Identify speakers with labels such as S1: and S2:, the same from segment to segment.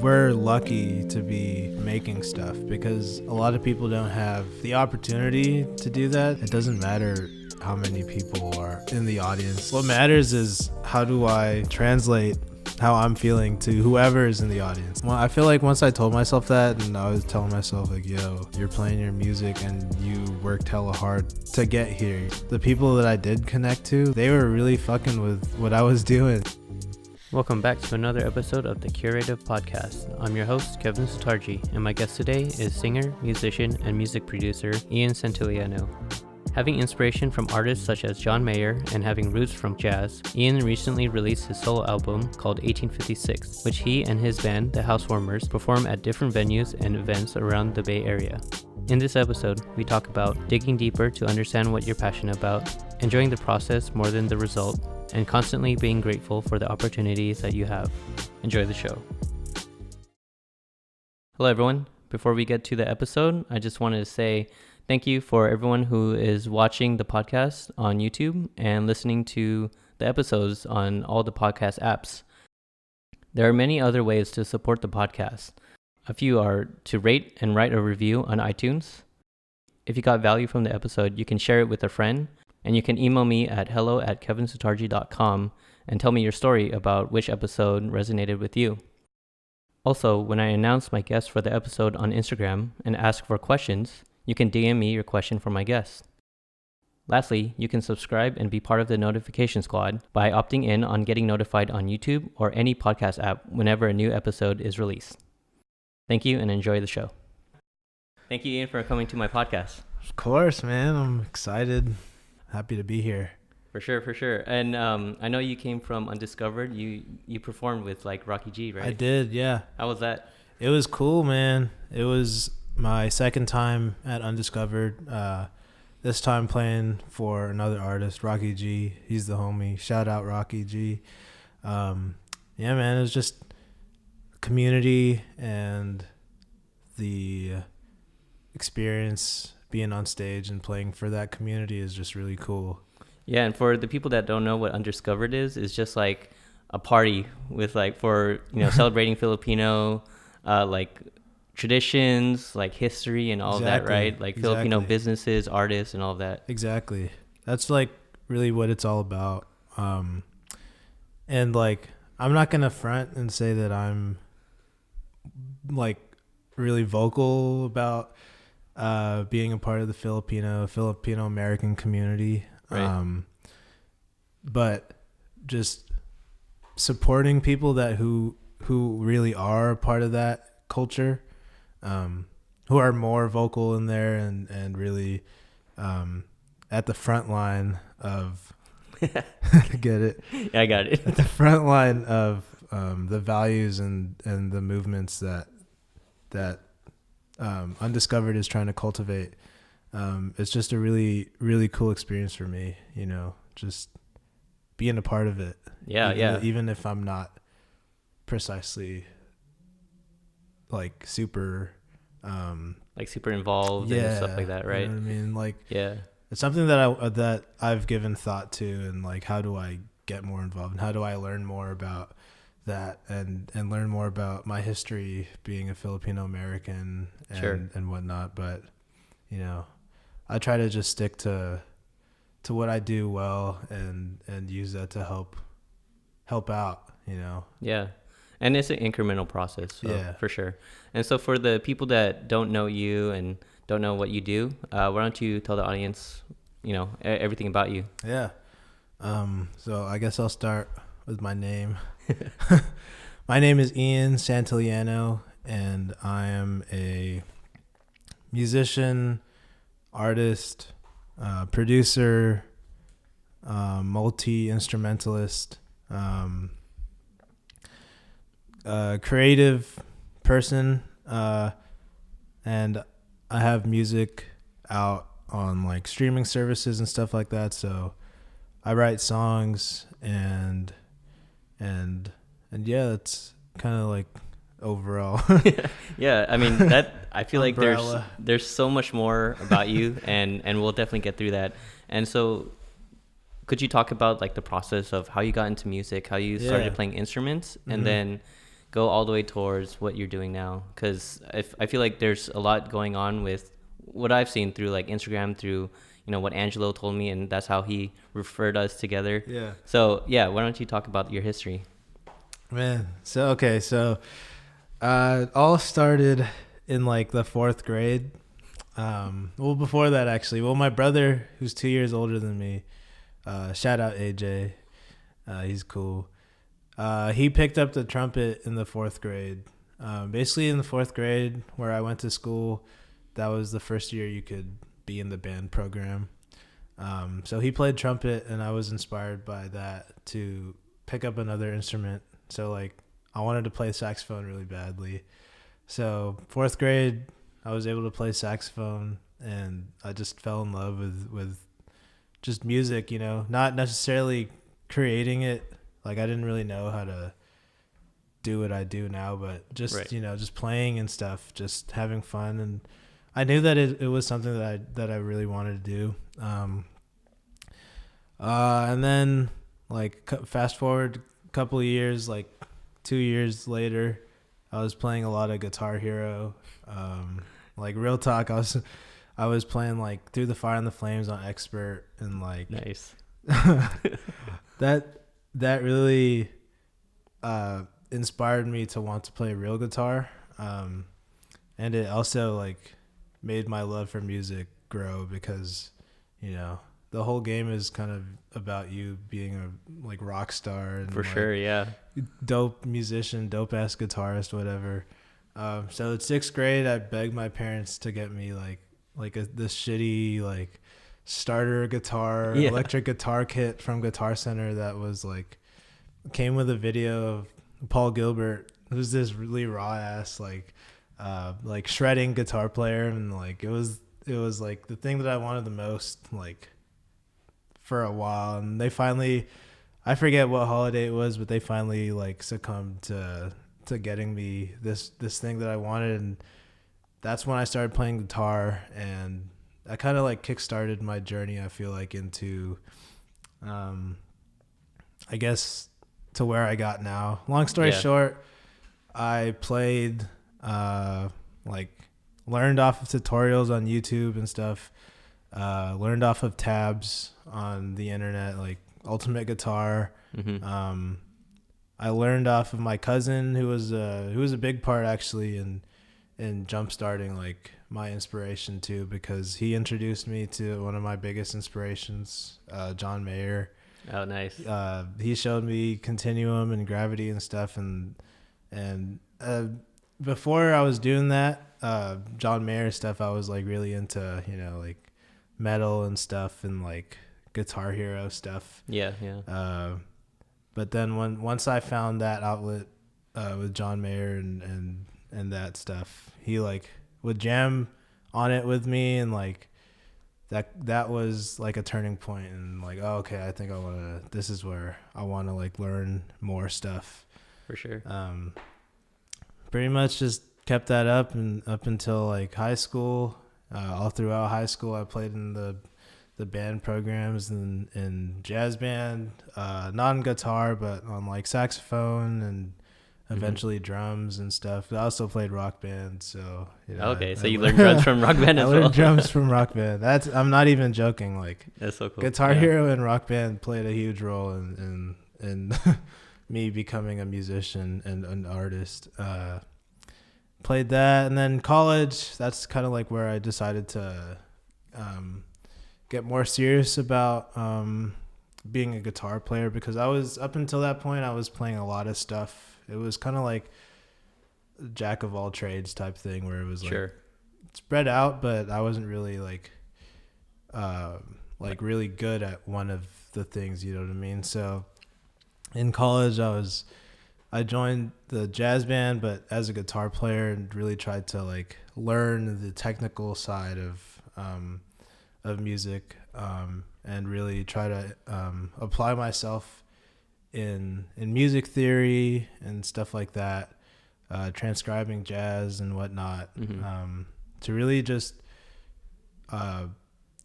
S1: we're lucky to be making stuff because a lot of people don't have the opportunity to do that. It doesn't matter how many people are in the audience. What matters is how do I translate how I'm feeling to whoever is in the audience. Well, I feel like once I told myself that, and I was telling myself like, yo, you're playing your music and you worked hella hard to get here. The people that I did connect to, they were really fucking with what I was doing.
S2: Welcome back to another episode of the Kurative Podcast. I'm your host, Kevin Satarji, and my guest today is singer, musician, and music producer Ian Santillano. Having inspiration from artists such as John Mayer and having roots from jazz, Ian recently released his solo album called 1856, which he and his band, the Housewarmers, perform at different venues and events around the Bay Area. In this episode, we talk about digging deeper to understand what you're passionate about, enjoying the process more than the result, and constantly being grateful for the opportunities that you have. Enjoy the show. Hello everyone. Before we get to the episode, I just wanted to say thank you for everyone who is watching the podcast on YouTube and listening to the episodes on all the podcast apps. There are many other ways to support the podcast. A few are to rate and write a review on iTunes. If you got value from the episode, you can share it with a friend, and you can email me at hello@kevinsatarji.com and tell me your story about which episode resonated with you. Also, when I announce my guest for the episode on Instagram and ask for questions, you can DM me your question for my guest. Lastly, you can subscribe and be part of the notification squad by opting in on getting notified on YouTube or any podcast app whenever a new episode is released. Thank you and enjoy the show. Thank you, Ian, for coming to my podcast.
S1: Of course, man. I'm excited. Happy to be here.
S2: For sure. And I know you came from Undiscovered. You performed with like Rocky G, right?
S1: I did, yeah.
S2: How was that?
S1: It was cool, man. It was my second time at Undiscovered. This time playing for another artist, Rocky G. He's the homie. Shout out Rocky G. Yeah, man. It was just community and the experience being on stage and playing for that community is just really cool.
S2: Yeah, and for the people that don't know what Undiscovered is, it's just like a party with like for, celebrating Filipino like traditions, like history and all that, right? Like Filipino businesses, artists and all of that.
S1: Exactly. That's like really what it's all about. And like I'm not going to front and say that I'm like really vocal about being a part of the Filipino American community.
S2: Right.
S1: But just supporting people that who really are a part of that culture, who are more vocal in there and really at the front line of get it?
S2: Yeah, I got it.
S1: At the front line of the values and the movements that Undiscovered is trying to cultivate. It's just a really, really cool experience for me, just being a part of it.
S2: Yeah.
S1: Even if I'm not precisely like super
S2: involved and stuff like that, right?
S1: You know what I mean? Like,
S2: yeah,
S1: it's something that I've given thought to, and like, how do I get more involved and how do I learn more about that and learn more about my history being a Filipino American and whatnot. But, I try to just stick to what I do well and use that to help out,
S2: Yeah. And it's an incremental process, so
S1: yeah,
S2: for sure. And so for the people that don't know you and don't know what you do, why don't you tell the audience, everything about you?
S1: Yeah. So I guess I'll start with my name. My name is Ian Santillano, and I am a musician, artist, producer, multi-instrumentalist, creative person, and I have music out on like streaming services and stuff like that. So I write songs and yeah, that's kind of like overall.
S2: Yeah, I mean that I feel like there's so much more about you and we'll definitely get through that. And so could you talk about like the process of how you got into music, how you started playing instruments, and then go all the way towards what you're doing now? Because I feel like there's a lot going on with what I've seen through like Instagram, through what Angelo told me, and that's how he referred us together.
S1: Yeah.
S2: So yeah, why don't you talk about your history?
S1: Man, so all started in like the 4th grade. Well, before that actually. Well, my brother, who's 2 years older than me, shout out AJ, he's cool. He picked up the trumpet in the 4th grade. Basically in the 4th grade where I went to school, that was the first year you could be in the band program. So he played trumpet, and I was inspired by that to pick up another instrument. So like I wanted to play saxophone really badly. So 4th grade, I was able to play saxophone, and I just fell in love with just music, not necessarily creating it. Like I didn't really know how to do what I do now, but just,
S2: Right.
S1: Just playing and stuff, just having fun. And I knew that it was something that I really wanted to do. And then like fast forward a couple of years, like 2 years later, I was playing a lot of Guitar Hero. Like real talk, I was playing like Through the Fire and the Flames on Expert, and like
S2: Nice.
S1: that really inspired me to want to play real guitar. And it also like made my love for music grow, because the whole game is kind of about you being a like rock star and
S2: For
S1: like,
S2: sure, yeah.
S1: dope musician, dope ass guitarist, whatever. So in 6th grade, I begged my parents to get me this shitty like starter guitar, electric guitar kit from Guitar Center that was like came with a video of Paul Gilbert, who's this really raw ass like shredding guitar player, and like it was like the thing that I wanted the most, like for a while. And they finally, I forget what holiday it was, but they finally like succumbed to getting me this thing that I wanted. And that's when I started playing guitar, and I kind of like kickstarted my journey, I feel like, into I guess to where I got now. Long story short, I played like learned off of tutorials on YouTube and stuff, learned off of tabs on the internet, like Ultimate Guitar.
S2: Mm-hmm.
S1: I learned off of my cousin, who was a big part actually in jump starting like my inspiration too, because he introduced me to one of my biggest inspirations, John Mayer.
S2: Oh, nice.
S1: He showed me continuum and gravity and stuff, and before I was doing that John Mayer stuff, I was like really into like metal and stuff, and like Guitar Hero stuff.
S2: Yeah.
S1: But then once I found that outlet with John Mayer and that stuff, he like would jam on it with me, and like that was like a turning point, and like, oh, okay, I think this is where I want to like learn more stuff.
S2: For sure.
S1: Pretty much just kept that up, and up until like high school. All throughout high school, I played in the band programs and jazz band, not on guitar, but on like saxophone and eventually drums and stuff. I also played rock band, so
S2: okay. So you learned drums from rock band as well.
S1: I learned drums from rock band. I'm not even joking. Like,
S2: that's so cool.
S1: Guitar Hero and rock band played a huge role in me becoming a musician and an artist. Played that, and then college, that's kind of like where I decided to get more serious about being a guitar player, because I was, up until that point, I was playing a lot of stuff. It was kind of like a jack of all trades type thing, where it was like spread out, but I wasn't really like really good at one of the things, you know what I mean? So in college, I joined the jazz band, but as a guitar player, and really tried to like learn the technical side of music, and really try to apply myself in music theory and stuff like that, transcribing jazz and whatnot, to really just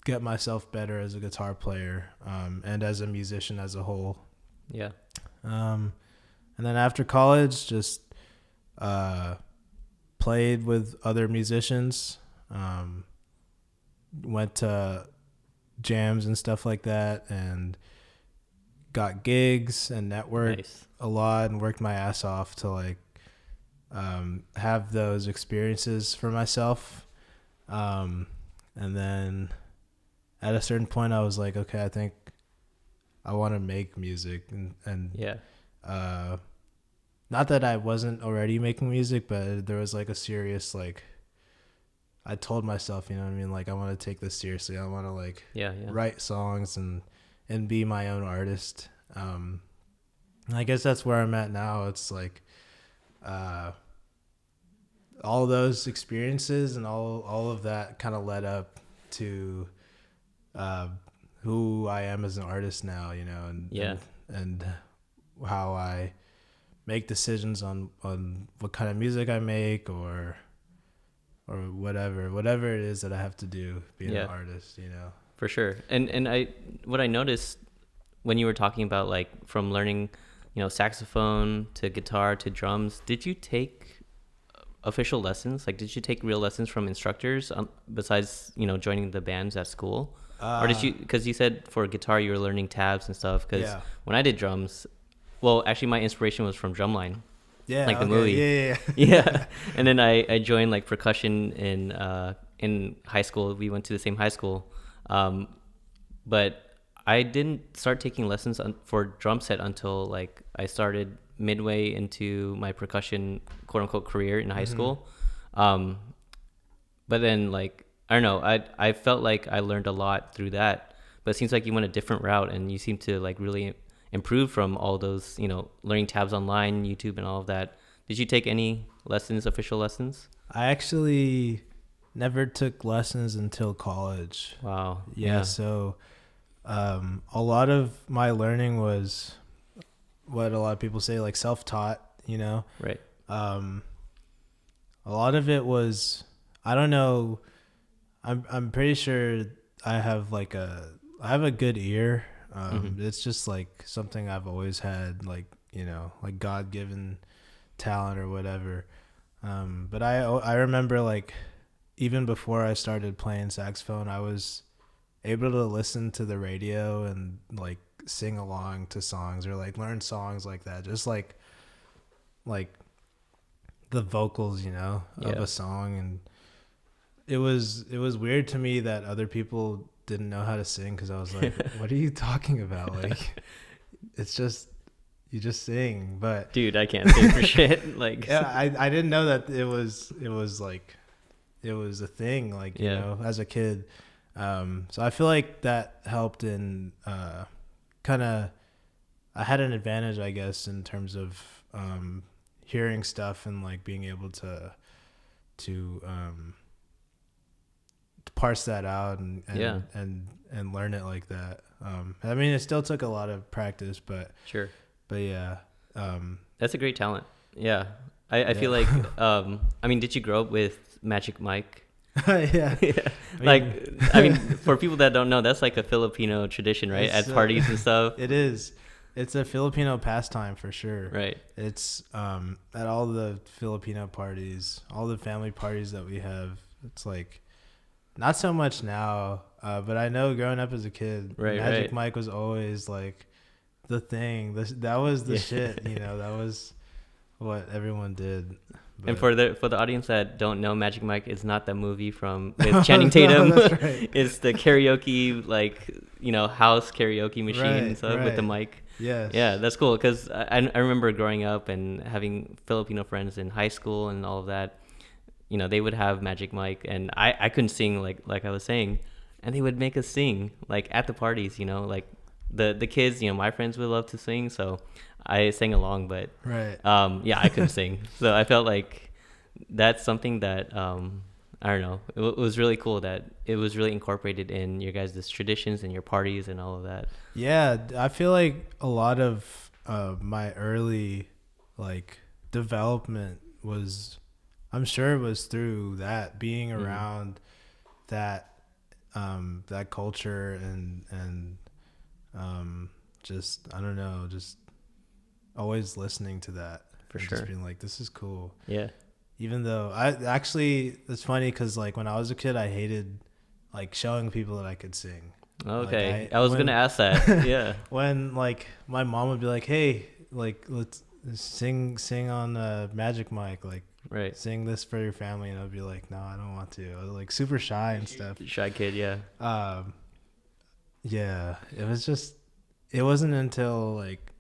S1: get myself better as a guitar player, and as a musician as a whole.
S2: Yeah.
S1: And then after college, just played with other musicians, went to jams and stuff like that, and got gigs and networked a lot and worked my ass off to like have those experiences for myself. And then at a certain point I was like, okay, I think I want to make music, and not that I wasn't already making music, but there was like a serious, like, I told myself, you know what I mean? Like, I want to take this seriously. I want to like write songs and be my own artist. I guess that's where I'm at now. It's like, all those experiences and all of that kind of led up to, who I am as an artist now, you know, and how I make decisions on what kind of music I make, or whatever it is that I have to do being an artist, you know.
S2: For sure. And what I noticed when you were talking about like from learning, you know, saxophone to guitar to drums, did you take official lessons? Like, did you take real lessons from instructors besides, you know, joining the bands at school? Or did you, because you said for guitar you were learning tabs and stuff, because when I did drums, well, actually my inspiration was from Drumline.
S1: Yeah,
S2: like the movie. Yeah. And then I joined like percussion in high school. We went to the same high school, but I didn't start taking lessons for drum set until like I started midway into my percussion quote unquote career in high school. But then like I don't know, I felt like I learned a lot through that. But it seems like you went a different route, and you seem to like really improve from all those, you know, learning tabs online, YouTube, and all of that. Did you take any lessons, official lessons?
S1: I actually never took lessons until college.
S2: Wow.
S1: Yeah. So a lot of my learning was what a lot of people say, like self-taught, you know?
S2: Right.
S1: A lot of it was, I don't know, I'm pretty sure I have a good ear. It's just like something I've always had, like, you know, like God-given talent or whatever. But I remember like even before I started playing saxophone, I was able to listen to the radio and like sing along to songs or like learn songs like that, just like the vocals, you know, of a song. And it was weird to me that other people didn't know how to sing, because I was like, what are you talking about? Like, it's just, you just sing. But
S2: dude, I can't sing for shit. Like,
S1: yeah, I didn't know that it was like, it was a thing, like, you know, as a kid. So I feel like that helped in kind of, I had an advantage, I guess, in terms of hearing stuff and like being able to parse that out and learn it like that. I mean, it still took a lot of practice, but yeah.
S2: That's a great talent. Yeah. I feel like, I mean, did you grow up with Magic Mike?
S1: Yeah.
S2: I mean, for people that don't know, that's like a Filipino tradition, right? At parties and stuff.
S1: It is. It's a Filipino pastime for sure.
S2: Right.
S1: It's at all the Filipino parties, all the family parties that we have, it's like, not so much now, but I know growing up as a kid, Magic Mike was always like the thing. That was the shit, you know. That was what everyone did. But.
S2: And for the audience that don't know, Magic Mike is not the movie with Channing Tatum.
S1: No, that's right.
S2: It's the karaoke, like, you know, house karaoke machine and stuff with the mic.
S1: Yes.
S2: Yeah, that's cool, because I remember growing up and having Filipino friends in high school and all of that. You know, they would have Magic Mike, and I couldn't sing like I was saying, and they would make us sing like at the parties, you know, like the kids, you know, my friends would love to sing, so I sang along, but yeah, I couldn't sing. So I felt like that's something that I don't know, it was really cool that it was really incorporated in your guys' traditions and your parties and all of that.
S1: Yeah, I feel like a lot of my early like development was, I'm sure it was through that, being around that culture and just, I don't know, just always listening to that.
S2: For
S1: and
S2: sure.
S1: just being like, this is cool.
S2: Yeah.
S1: Even though it's funny because like when I was a kid, I hated like showing people that I could sing.
S2: Okay.
S1: Like,
S2: I was going to ask that. Yeah.
S1: When like my mom would be like, hey, like let's sing on Magic Mic, like
S2: Right.
S1: sing this for your family, and I'd be like, no, I don't want to. I was like super shy and stuff.
S2: Shy kid. Yeah.
S1: Yeah, it wasn't until like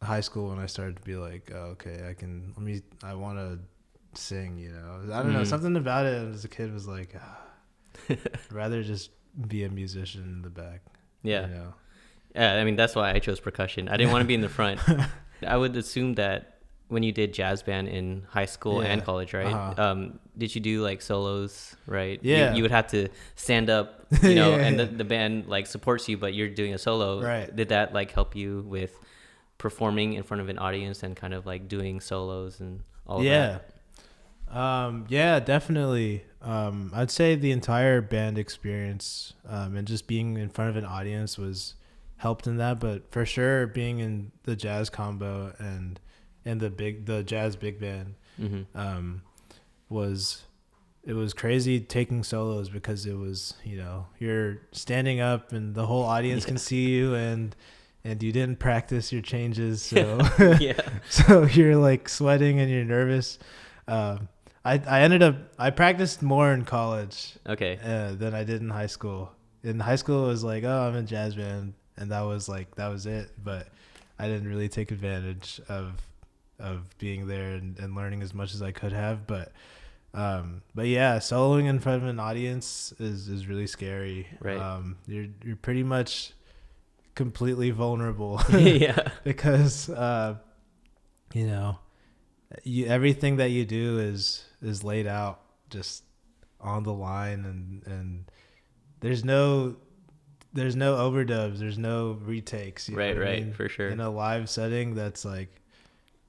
S1: high school when I started to be like, oh, okay, I want to sing, you know. I don't know, something about it as a kid was like, I'd rather just be a musician in the back.
S2: Yeah.
S1: You know?
S2: Yeah, I mean, that's why I chose percussion. I didn't want to be in the front. I would assume that when you did jazz band in high school and college, right?
S1: Uh-huh.
S2: Did you do like solos, right?
S1: Yeah.
S2: You would have to stand up, you know,
S1: Yeah,
S2: and
S1: yeah.
S2: the band like supports you, but you're doing a solo.
S1: Right.
S2: Did that like help you with performing in front of an audience and kind of like doing solos and all of that?
S1: Yeah, definitely. I'd say the entire band experience and just being in front of an audience was helped in that, but for sure being in the jazz combo and the jazz big band was crazy taking solos because it was, you know, you're standing up and the whole audience can see you and you didn't practice your changes, so
S2: Yeah.
S1: so you're like sweating and you're nervous. I practiced more in college
S2: Okay.
S1: than I did in high school. In high school, it was like, oh, I'm in jazz band, and that was it. But I didn't really take advantage of being there and learning as much as I could have. But yeah, soloing in front of an audience is really scary.
S2: Right.
S1: You're pretty much completely vulnerable.
S2: Yeah.
S1: Because you know, everything that you do is laid out just on the line, and there's no overdubs, there's no retakes. You know what I mean?
S2: For sure.
S1: In a live setting, that's like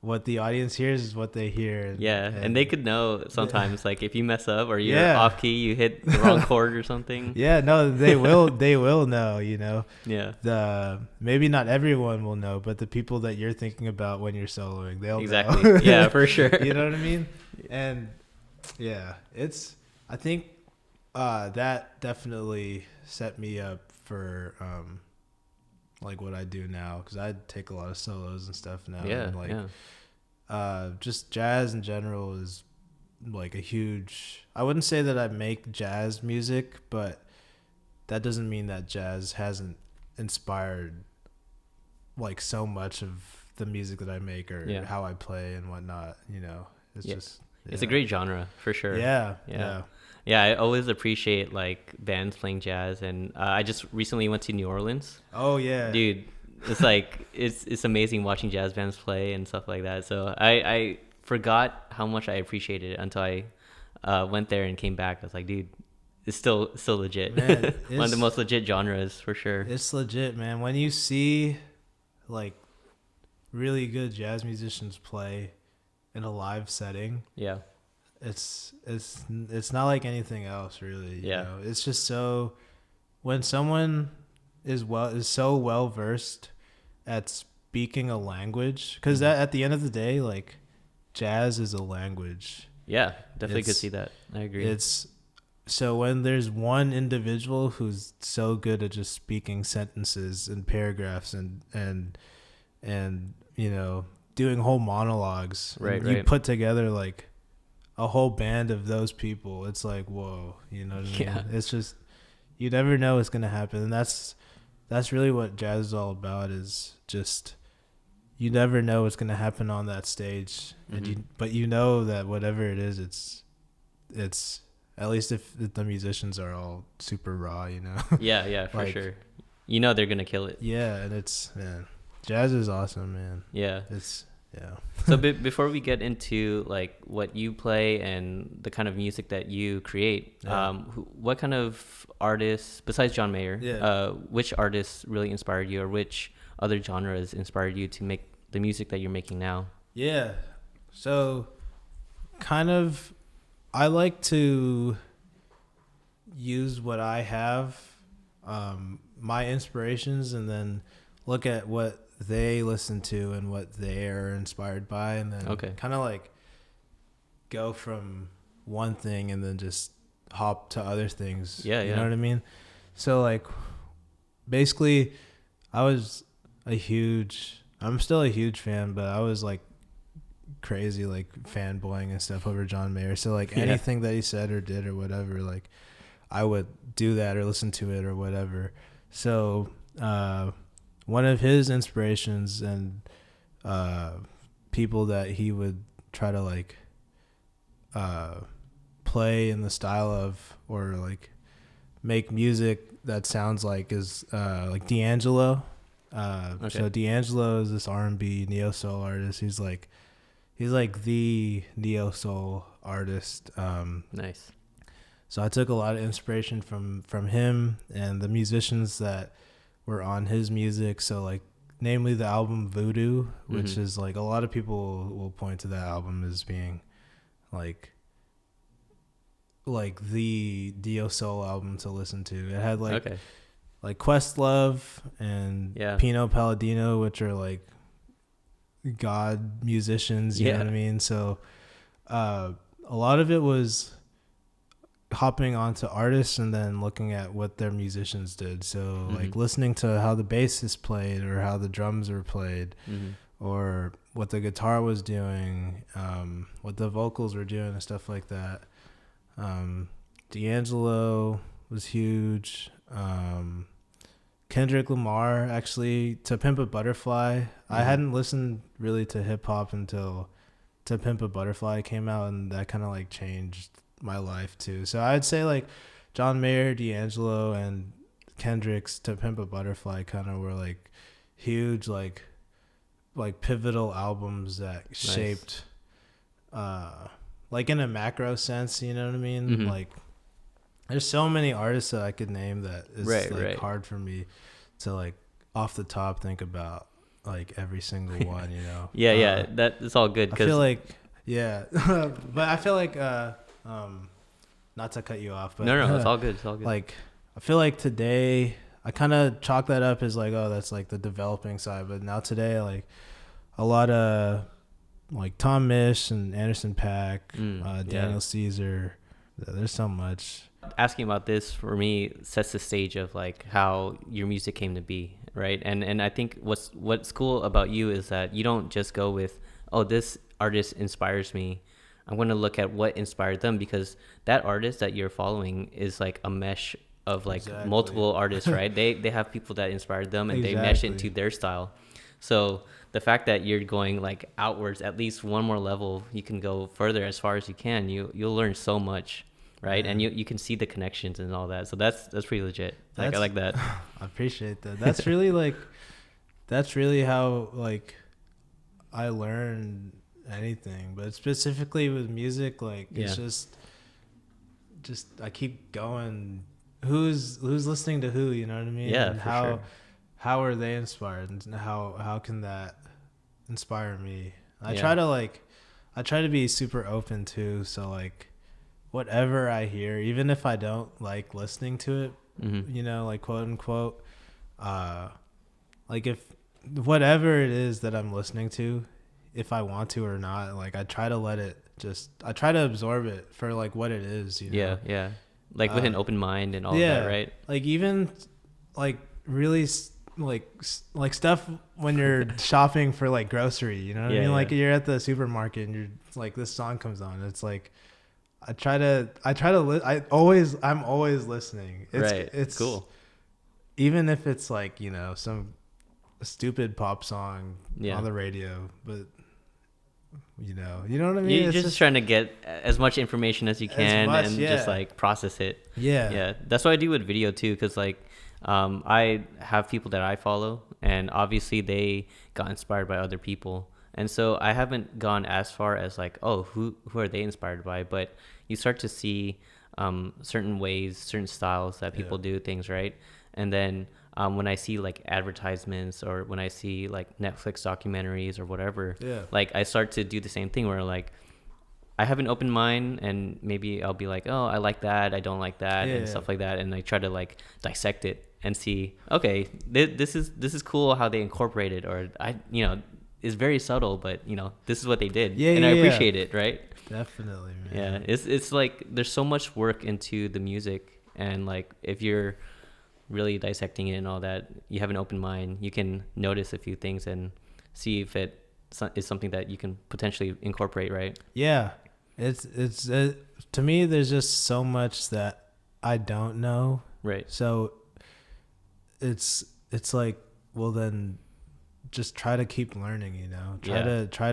S1: what the audience hears is what they hear.
S2: And they could know sometimes, like if you mess up or you're
S1: Yeah.
S2: off key, you hit the wrong chord or something.
S1: Yeah, no, they will know, you know.
S2: Yeah.
S1: Maybe not everyone will know, but the people that you're thinking about when you're soloing, they'll
S2: Exactly.
S1: know.
S2: Yeah, for sure.
S1: You know what I mean? And yeah, I think that definitely set me up for like what I do now, because I take a lot of solos and stuff now.
S2: Yeah.
S1: And like,
S2: Yeah.
S1: just jazz in general is like a huge. I wouldn't say that I make jazz music, but that doesn't mean that jazz hasn't inspired like so much of the music that I make or how I play and whatnot. You know, it's just. Yeah.
S2: It's a great genre for sure.
S1: Yeah.
S2: Yeah, I always appreciate like bands playing jazz, and I just recently went to New Orleans.
S1: Oh yeah,
S2: dude, it's like it's amazing watching jazz bands play and stuff like that. So I forgot how much I appreciated it until I went there and came back. I was like, dude, it's still legit.
S1: Man,
S2: one of the most legit genres for sure.
S1: It's legit, man. When you see like really good jazz musicians play in a live setting,
S2: yeah.
S1: It's not like anything else, really. You know? It's just so, when someone is so well versed at speaking a language, because at the end of the day, like jazz is a language.
S2: Yeah, definitely could see that. I agree.
S1: It's so when there's one individual who's so good at just speaking sentences and paragraphs and you know, doing whole monologues, you put together like a whole band of those people, it's like, whoa, you know what I mean? It's just, you never know what's gonna happen, and that's really what jazz is all about, is just, you never know what's gonna happen on that stage. And but you know that whatever it is, it's at least if the musicians are all super raw, you know.
S2: Yeah, for
S1: like,
S2: sure, you know they're gonna kill it.
S1: And it's, man, jazz is awesome, man.
S2: It's
S1: yeah.
S2: So before we get into like what you play and the kind of music that you create, what kind of artists besides John Mayer, which artists really inspired you, or which other genres inspired you to make the music that you're making now?
S1: Yeah. So kind of, I like to use what I have, my inspirations, and then look at what they listen to and what they're inspired by, and then kind of like go from one thing and then just hop to other things. You know what I mean? So like basically I'm still a huge fan, but I was like crazy like fanboying and stuff over John Mayer. So like anything that he said or did or whatever, like I would do that or listen to it or whatever. So one of his inspirations and people that he would try to like play in the style of or like make music that sounds like is like D'Angelo. So D'Angelo is this R&B neo soul artist. He's like the neo soul artist.
S2: Nice.
S1: So I took a lot of inspiration from him and the musicians that were on his music. So like namely the album Voodoo, which is like a lot of people will point to that album as being like the neo soul album to listen to. It had like Questlove and Pino Palladino, which are like god musicians, you know what I mean? So a lot of it was hopping onto artists and then looking at what their musicians did. So like listening to how the bass is played or how the drums were played or what the guitar was doing, what the vocals were doing and stuff like that. D'Angelo was huge. Kendrick Lamar, actually, To Pimp a Butterfly. I hadn't listened really to hip hop until To Pimp a Butterfly came out, and that kind of like changed my life too. So I'd say like John Mayer, D'Angelo, and Kendrick's To Pimp a Butterfly kind of were like huge like pivotal albums that shaped like in a macro sense, you know what I mean? Like there's so many artists that I could name that is hard for me to like off the top think about like every single one, you know?
S2: That's all good.
S1: I feel like, but I feel like, not to cut you off, but
S2: no, it's all good. It's all good.
S1: Like, I feel like today I kind of chalk that up as like, oh, that's like the developing side. But now today, like a lot of like Tom Misch and Anderson .Paak, Daniel Caesar, there's so much.
S2: Asking about this for me sets the stage of like how your music came to be, right? And I think what's cool about you is that you don't just go with, oh, this artist inspires me. I'm going to look at what inspired them, because that artist that you're following is like a mesh of like multiple artists, right? They have people that inspired them and they mesh into their style. So the fact that you're going like outwards, at least one more level, you can go further as far as you can. You'll learn so much. Right. And you can see the connections and all that. So that's pretty legit. Like, I like that.
S1: I appreciate that. That's really how like I learn anything, but specifically with music, like it's just I keep going. Who's listening to who, you know what I mean?
S2: Yeah.
S1: And how are they inspired, and how can that inspire me? I try to be super open too. So like, whatever I hear, even if I don't like listening to it, you know, like quote unquote, like if whatever it is that I'm listening to, if I want to or not, like I try to absorb it for like what it is, you know?
S2: Yeah. Like with an open mind and all that, right?
S1: Like even like really like stuff when you're shopping for like grocery, you know what I mean? Like you're at the supermarket and you're like, this song comes on. It's like, I'm always listening. It's cool. Even if it's like, you know, some stupid pop song on the radio, but you know what I mean?
S2: You're just trying to get as much information as you can just like process it. Yeah. That's what I do with video too. 'Cause like, I have people that I follow, and obviously they got inspired by other people. And so I haven't gone as far as like, oh, who are they inspired by? But you start to see certain ways, certain styles that people do things, right? And then when I see like advertisements or when I see like Netflix documentaries or whatever, like I start to do the same thing where like I have an open mind, and maybe I'll be like, oh, I like that, I don't like that, and stuff like that. And I try to like dissect it and see, okay, this is cool how they incorporate it, or it's very subtle, but this is what they did, and I appreciate it, right?
S1: Definitely, man.
S2: Yeah, it's like there's so much work into the music, and like if you're really dissecting it and all that, you have an open mind, you can notice a few things and see if it is something that you can potentially incorporate, right?
S1: Yeah, it's to me, there's just so much that I don't know,
S2: right?
S1: So it's like, well, then just try to keep learning, try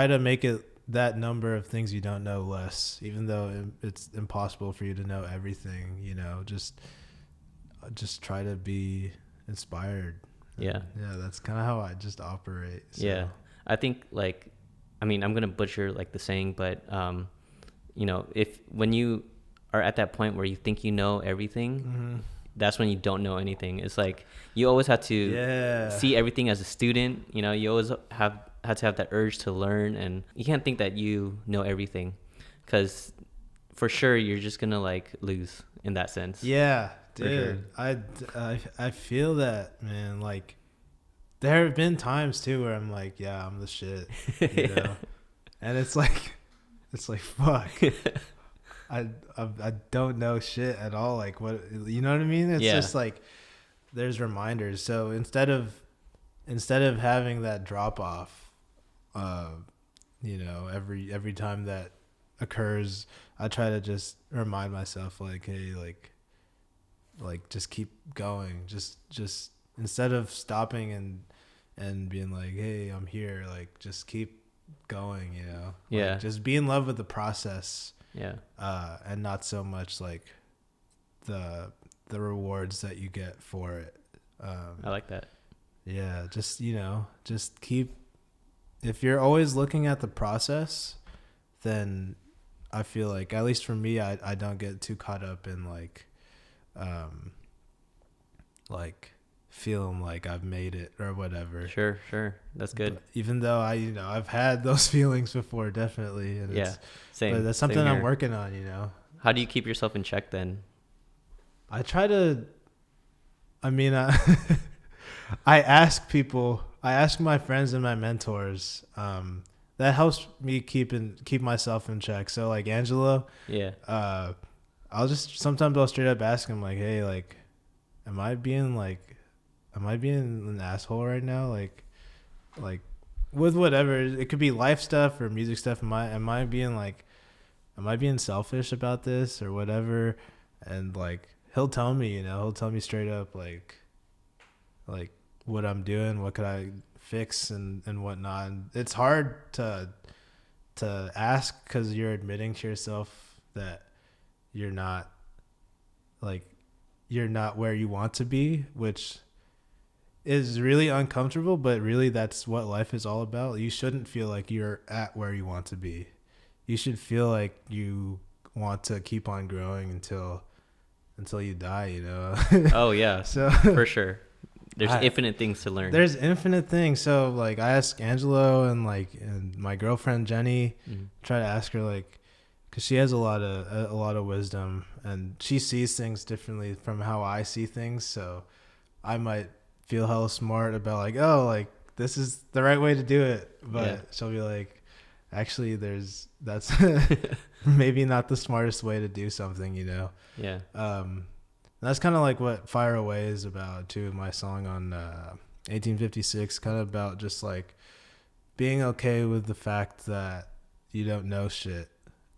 S1: to make it that number of things you don't know less, even though it's impossible for you to know everything, just try to be inspired.
S2: Yeah.
S1: Yeah, that's kind of how I just operate. So.
S2: Yeah. I think I'm going to butcher like the saying, but if when you are at that point where you think you know everything, mm-hmm. that's when you don't know anything. It's like you always have to see everything as a student. You always had to have that urge to learn, and you can't think that you know everything, because for sure you're just gonna like lose in that sense.
S1: Yeah, dude. Sure. I feel that, man. Like there have been times too where I'm like, yeah, I'm the shit, and it's like fuck. I don't know shit at all. Like what, you know what I mean? It's just like there's reminders. So instead of having that drop off, every time that occurs, I try to just remind myself like, hey, like just keep going. Just instead of stopping and being like, hey, I'm here. Like just keep going.
S2: Yeah.
S1: Like, just be in love with the process.
S2: Yeah.
S1: And not so much like the rewards that you get for it.
S2: I like that.
S1: Yeah, just just keep. If you're always looking at the process, then I feel like, at least for me, I don't get too caught up in like feeling like I've made it or whatever.
S2: Sure, that's good.
S1: But even though I've had those feelings before, definitely. And
S2: same.
S1: But that's something I'm working on.
S2: How do you keep yourself in check then?
S1: I try to. I mean, I ask people. I ask my friends and my mentors. That helps me keep myself in check. So like Angelo.
S2: Yeah.
S1: Sometimes I'll straight up ask him like, hey, like, am I being an asshole right now? Like with whatever, it could be life stuff or music stuff. Am I being selfish about this or whatever? And like, he'll tell me, he'll tell me straight up, like what I'm doing, what could I fix and whatnot. And it's hard to ask, because you're admitting to yourself that you're not where you want to be, which is really uncomfortable, but really that's what life is all about. You shouldn't feel like you're at where you want to be. You should feel like you want to keep on growing until you die,
S2: Oh yeah.
S1: So
S2: for sure. There's infinite things to learn.
S1: There's infinite things. So like I ask Angelo and my girlfriend Jenny, try to ask her like, because she has a lot of wisdom and she sees things differently from how I see things. So I might feel hella smart about like, oh, like this is the right way to do it, but she'll be like, actually that's maybe not the smartest way to do something,
S2: Yeah.
S1: That's kind of like what Fire Away is about too. My song on 1856, kind of about just like being okay with the fact that you don't know shit,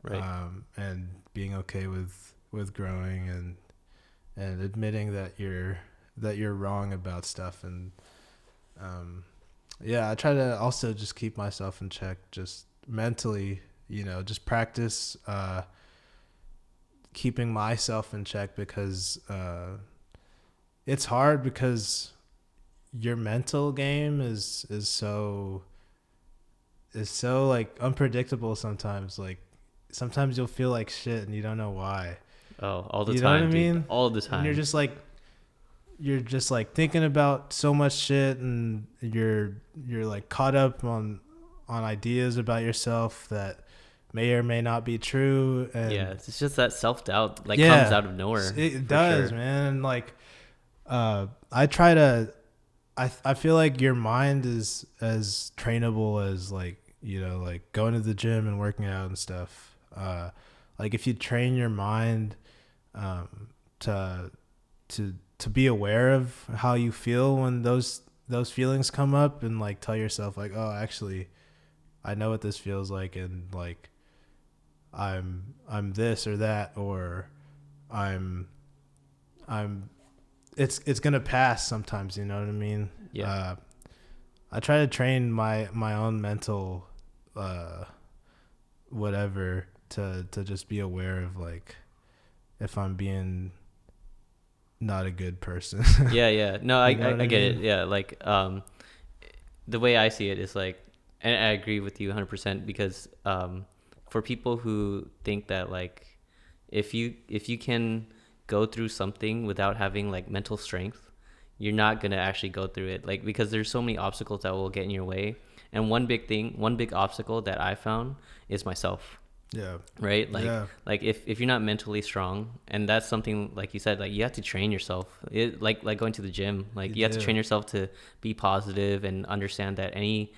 S2: right?
S1: And being okay with growing and admitting that you're wrong about stuff. And I try to also just keep myself in check, just mentally, just practice keeping myself in check, because it's hard, because your mental game is so like unpredictable sometimes. Like sometimes you'll feel like shit and you don't know why.
S2: Oh, all the time.
S1: You know what I mean?
S2: All the time.
S1: And you're just like thinking about so much shit, and you're like caught up on ideas about yourself that may or may not be true. And
S2: yeah, it's just that self-doubt comes out of nowhere.
S1: It does, sure. Man. Like, I try to, I feel like your mind is as trainable as like, you know, like going to the gym and working out and stuff. Like if you train your mind, to be aware of how you feel when those feelings come up, and like tell yourself like, oh, actually I know what this feels like, and like I'm this or that, or it's gonna pass sometimes, you know what I mean?
S2: Yeah.
S1: I try to train my own mental whatever to just be aware of like if I'm being not a good person.
S2: Yeah. No, I get
S1: mean?
S2: it. Yeah, like the way I see it is like, and I agree with you 100%, because for people who think that like if you can go through something without having like mental strength, you're not gonna actually go through it, like because there's so many obstacles that will get in your way. And one big obstacle that I found is myself.
S1: Yeah.
S2: Right. Like if you're not mentally strong, and that's something like you said, like you have to train yourself. It like going to the gym, like you have to train yourself to be positive and understand that any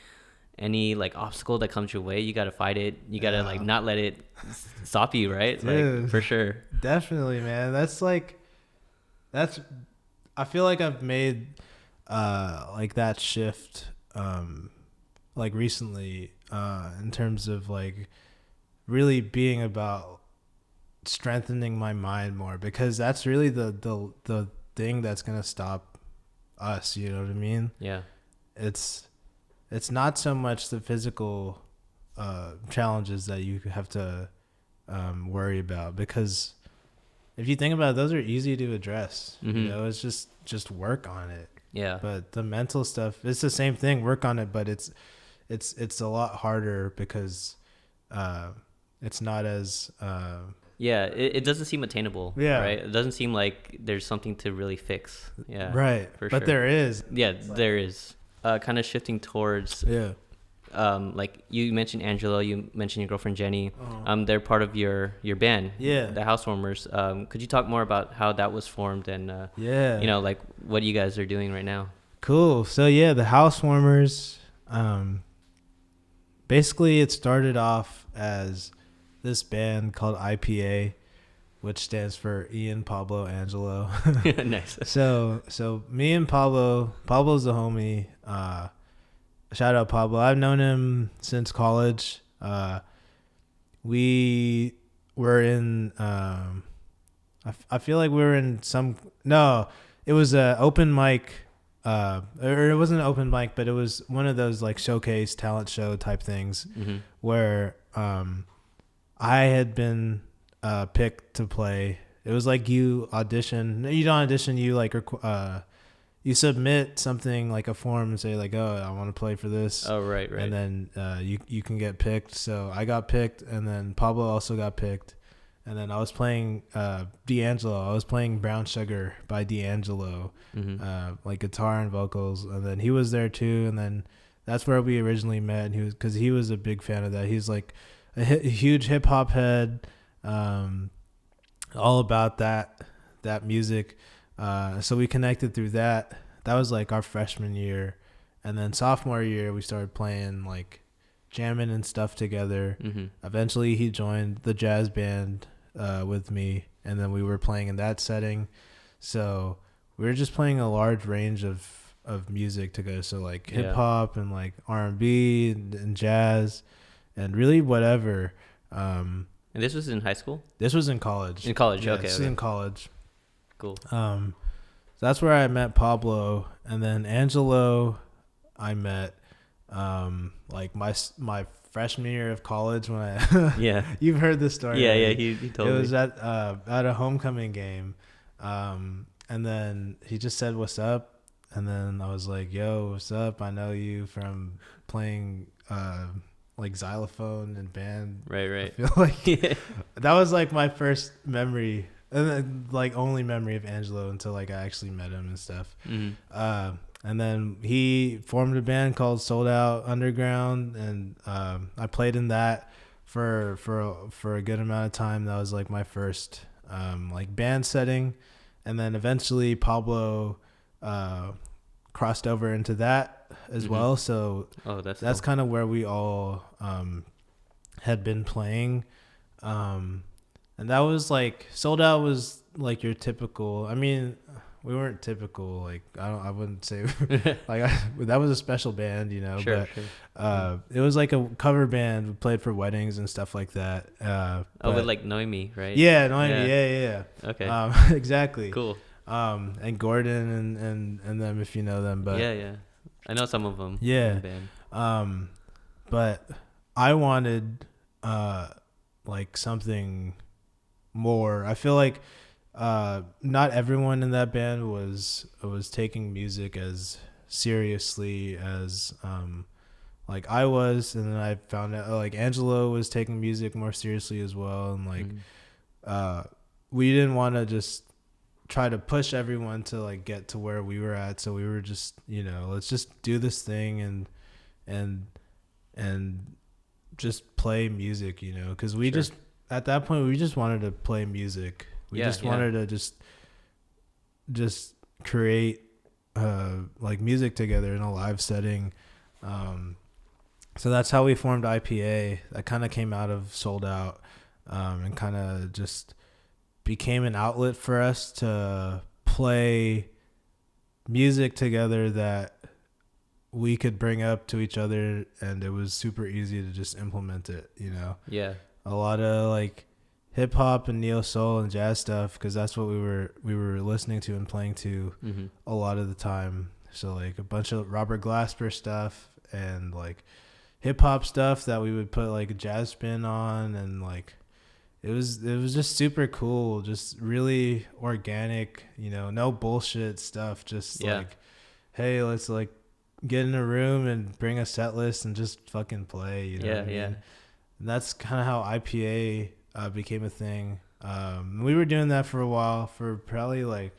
S2: like obstacle that comes your way, you got to fight it. You got to like not let it stop you. Right.
S1: Dude,
S2: like for sure.
S1: Definitely, man. I feel like I've made like that shift like recently in terms of like really being about strengthening my mind more, because that's really the thing that's gonna stop us, you know what I mean?
S2: Yeah.
S1: It's not so much the physical challenges that you have to worry about, because if you think about it, those are easy to address.
S2: Mm-hmm.
S1: You know, it's just work on it.
S2: Yeah.
S1: But the mental stuff, it's the same thing, work on it, but it's a lot harder because it's not as
S2: yeah, it doesn't seem attainable.
S1: Yeah.
S2: Right. It doesn't seem like there's something to really fix. Yeah.
S1: Right.
S2: For
S1: but
S2: sure.
S1: there is.
S2: Yeah, there is. Kind of shifting towards like you mentioned Angelo, you mentioned your girlfriend Jenny. They're part of your band, the Housewarmers. Could you talk more about how that was formed, and you know, like what you guys are doing right now?
S1: Cool. So yeah, the Housewarmers, basically it started off as this band called IPA, which stands for Ian, Pablo, Angelo.
S2: Nice.
S1: So me and Pablo's the homie. Shout out Pablo. I've known him since college. We were in I feel like we were in it was a open mic, or it wasn't an open mic, but it was one of those like showcase talent show type things, where I had been picked to play. It was like you don't audition, you like you submit something like a form and say like, oh, I want to play for this.
S2: Oh, right.
S1: And then you can get picked. So I got picked, and then Pablo also got picked. And then I was playing D'Angelo. I was playing Brown Sugar by D'Angelo, like guitar and vocals. And then he was there too. And then that's where we originally met. And because he was a big fan of that. He's like a huge hip hop head, all about that music. So we connected through that. That was like our freshman year. And then sophomore year, we started playing like jamming and stuff together. Eventually he joined the jazz band with me, and then we were playing in that setting. So we were just playing a large range of music together. So like hip hop and like R&B and jazz and really whatever.
S2: And this was in high school?
S1: This was in college.
S2: In college,
S1: yeah,
S2: okay.
S1: This was in college.
S2: Cool.
S1: So that's where I met Pablo, and then Angelo I met like my freshman year of college when I you've heard this story.
S2: Yeah,
S1: right?
S2: he told me.
S1: It was at a homecoming game, and then he just said what's up, and then I was like, yo, what's up? I know you from playing like xylophone and band.
S2: Right.
S1: I feel like that was like my first memory, and then like only memory of Angelo until like I actually met him and stuff. And then he formed a band called Sold Out Underground, and I played in that for a good amount of time. That was like my first like band setting, and then eventually Pablo crossed over into that as well. So that's
S2: cool.
S1: kind of where we all had been playing, and that was like Sold Out was like your typical. I mean, we weren't typical. Like I wouldn't say like that was a special band, you know.
S2: Sure,
S1: but it was like a cover band. We played for weddings and stuff like that.
S2: With like Noemi, right?
S1: Yeah, Noemi. Yeah.
S2: Okay.
S1: Exactly.
S2: Cool.
S1: And Gordon and them, if you know them. But
S2: yeah, I know some of them.
S1: Yeah. But I wanted like something more. I feel like not everyone in that band was taking music as seriously as like I was, and then I found out like Angelo was taking music more seriously as well, and like we didn't want to just try to push everyone to like get to where we were at, so we were just, you know, let's just do this thing and just play music, you know, because we just at that point we just wanted to play music. We just wanted to just create like music together in a live setting. So that's how we formed IPA. That kind of came out of Sold Out, and kind of just became an outlet for us to play music together that we could bring up to each other, and it was super easy to just implement it, you know.
S2: Yeah.
S1: A lot of like hip hop and neo soul and jazz stuff, because that's what we were listening to and playing to a lot of the time. So like a bunch of Robert Glasper stuff and like hip hop stuff that we would put like a jazz spin on, and like it was just super cool, just really organic, you know, no bullshit stuff, just like, hey, let's like get in a room and bring a set list and just fucking play, you know. And that's kind of how IPA became a thing. We were doing that for a while, for probably like,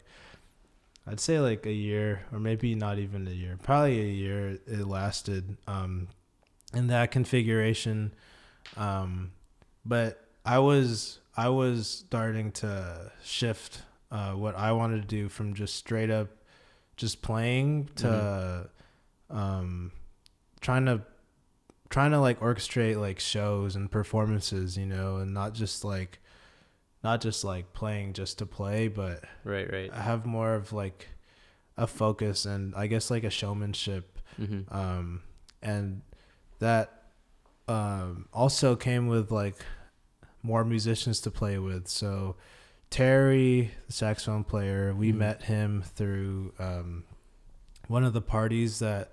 S1: I'd say like a year, or maybe not even a year, probably a year it lasted in that configuration. But I was starting to shift what I wanted to do from just straight up just playing to trying to like orchestrate like shows and performances, you know, and not just like playing just to play, but
S2: right.
S1: I have more of like a focus and I guess like a showmanship. And that also came with like more musicians to play with. So Terry, the saxophone player, we met him through one of the parties that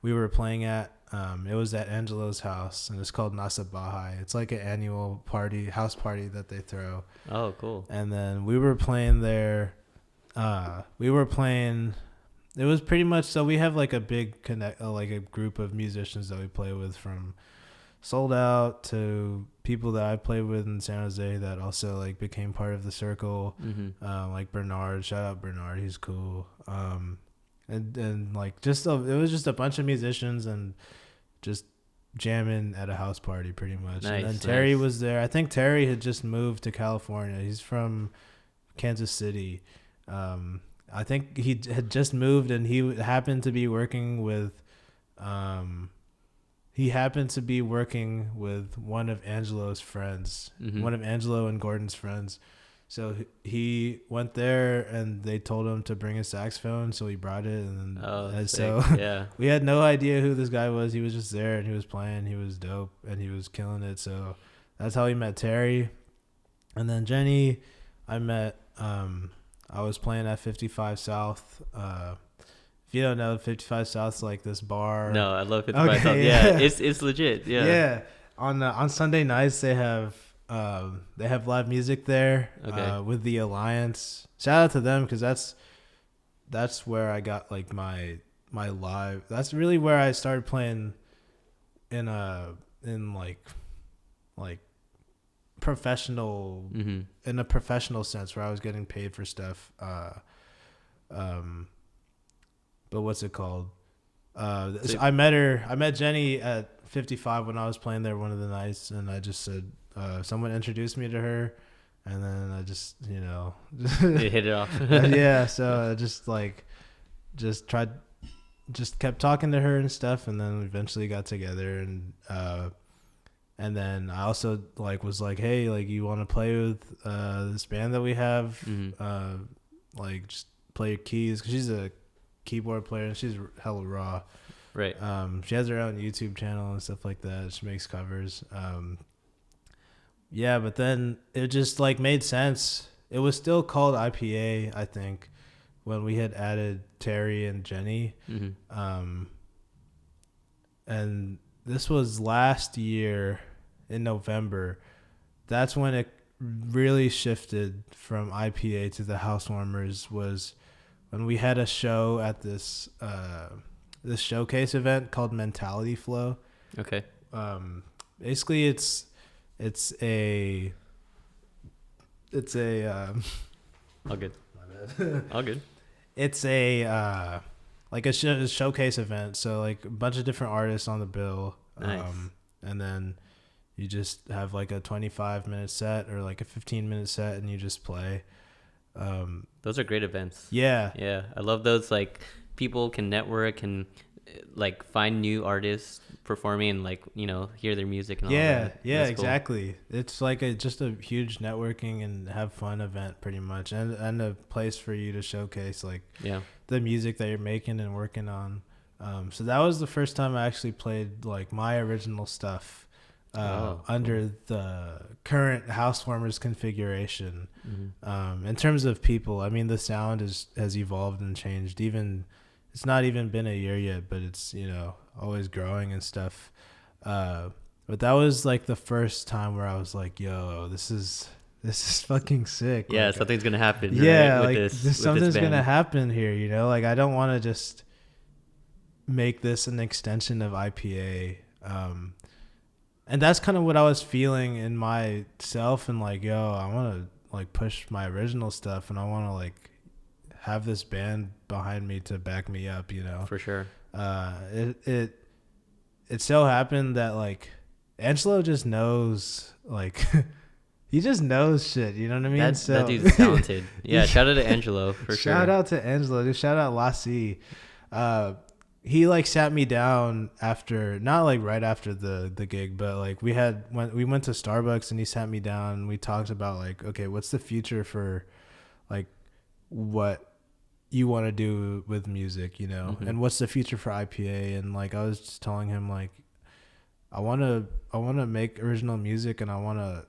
S1: we were playing at. It was at Angelo's house, and it's called Nasa Bahai. It's like an annual house party that they throw.
S2: Oh, cool.
S1: And then we were playing there. It was pretty much, so we have like a big like a group of musicians that we play with, from Sold Out to people that I played with in San Jose that also like became part of the circle. Like Bernard, shout out Bernard, he's cool. And like just it was just a bunch of musicians and just jamming at a house party pretty much.
S2: Nice,
S1: and then Terry was there. I think Terry had just moved to California. He's from Kansas City. I think he had just moved, and he happened to be working with one of Angelo's friends, one of Angelo and Gordon's friends. So he went there, and they told him to bring a saxophone, so he brought it. And so we had no idea who this guy was. He was just there, and he was playing. He was dope, and he was killing it. So that's how we met Terry. And then Jenny, I met. I was playing at 55 South. If you don't know, 55 South's like this bar.
S2: No, I love 55 South. Yeah, it's legit. Yeah.
S1: Yeah. On Sunday nights they have live music there. With the Alliance. Shout out to them, because that's where I got like my live. That's really where I started playing in professional, in a professional sense, where I was getting paid for stuff. But what's it called? I met Jenny at 55 when I was playing there one of the nights, and I just said, someone introduced me to her, and then I just,
S2: You hit it off.
S1: yeah. So I just kept talking to her and stuff, and then we eventually got together, and then I also was like, hey, you want to play with this band that we have? Just play your keys, because she's a keyboard player and she's hella raw.
S2: Right.
S1: She has her own YouTube channel and stuff like that. She makes covers. Yeah, but then it just made sense. It was still called IPA, I think, when we had added Terry and Jenny. And this was last year in November. That's when it really shifted from IPA to the Housewarmers, was when we had a show at this showcase event called Mentality Flow.
S2: Okay.
S1: Basically it's a
S2: all good.
S1: My bad.
S2: All good.
S1: It's a showcase event, so a bunch of different artists on the bill.
S2: Nice.
S1: And then you just have a 25-minute set or a 15-minute set, and you just play.
S2: Those are great events.
S1: Yeah.
S2: I love those. People can network and find new artists performing and hear their music and all that.
S1: Yeah,
S2: That's
S1: exactly. Cool. It's just a huge networking and have fun event, pretty much, and a place for you to showcase the music that you're making and working on. So that was the first time I actually played my original stuff under the current Housewarmers configuration. In terms of people, I mean, the sound has evolved and changed. It's not even been a year yet, but it's always growing and stuff. But that was the first time where I was like, yo, this is fucking sick.
S2: Yeah, something's gonna happen.
S1: Yeah,
S2: right,
S1: something's gonna happen here. I don't want to just make this an extension of IPA. And that's kind of what I was feeling in myself, and yo, I want to push my original stuff, and I want to have this band behind me to back me up,
S2: For sure.
S1: It so happened that Angelo just knows, he just knows shit, you know what I mean?
S2: That dude's talented. Yeah, shout out to Angelo for sure.
S1: Shout out to Angelo, dude. Shout out Lassie. He sat me down after, not right after the gig, but we went to Starbucks, and he sat me down and we talked about okay, what's the future for what you want to do with music, and what's the future for IPA. And I was just telling him I want to make original music, and I want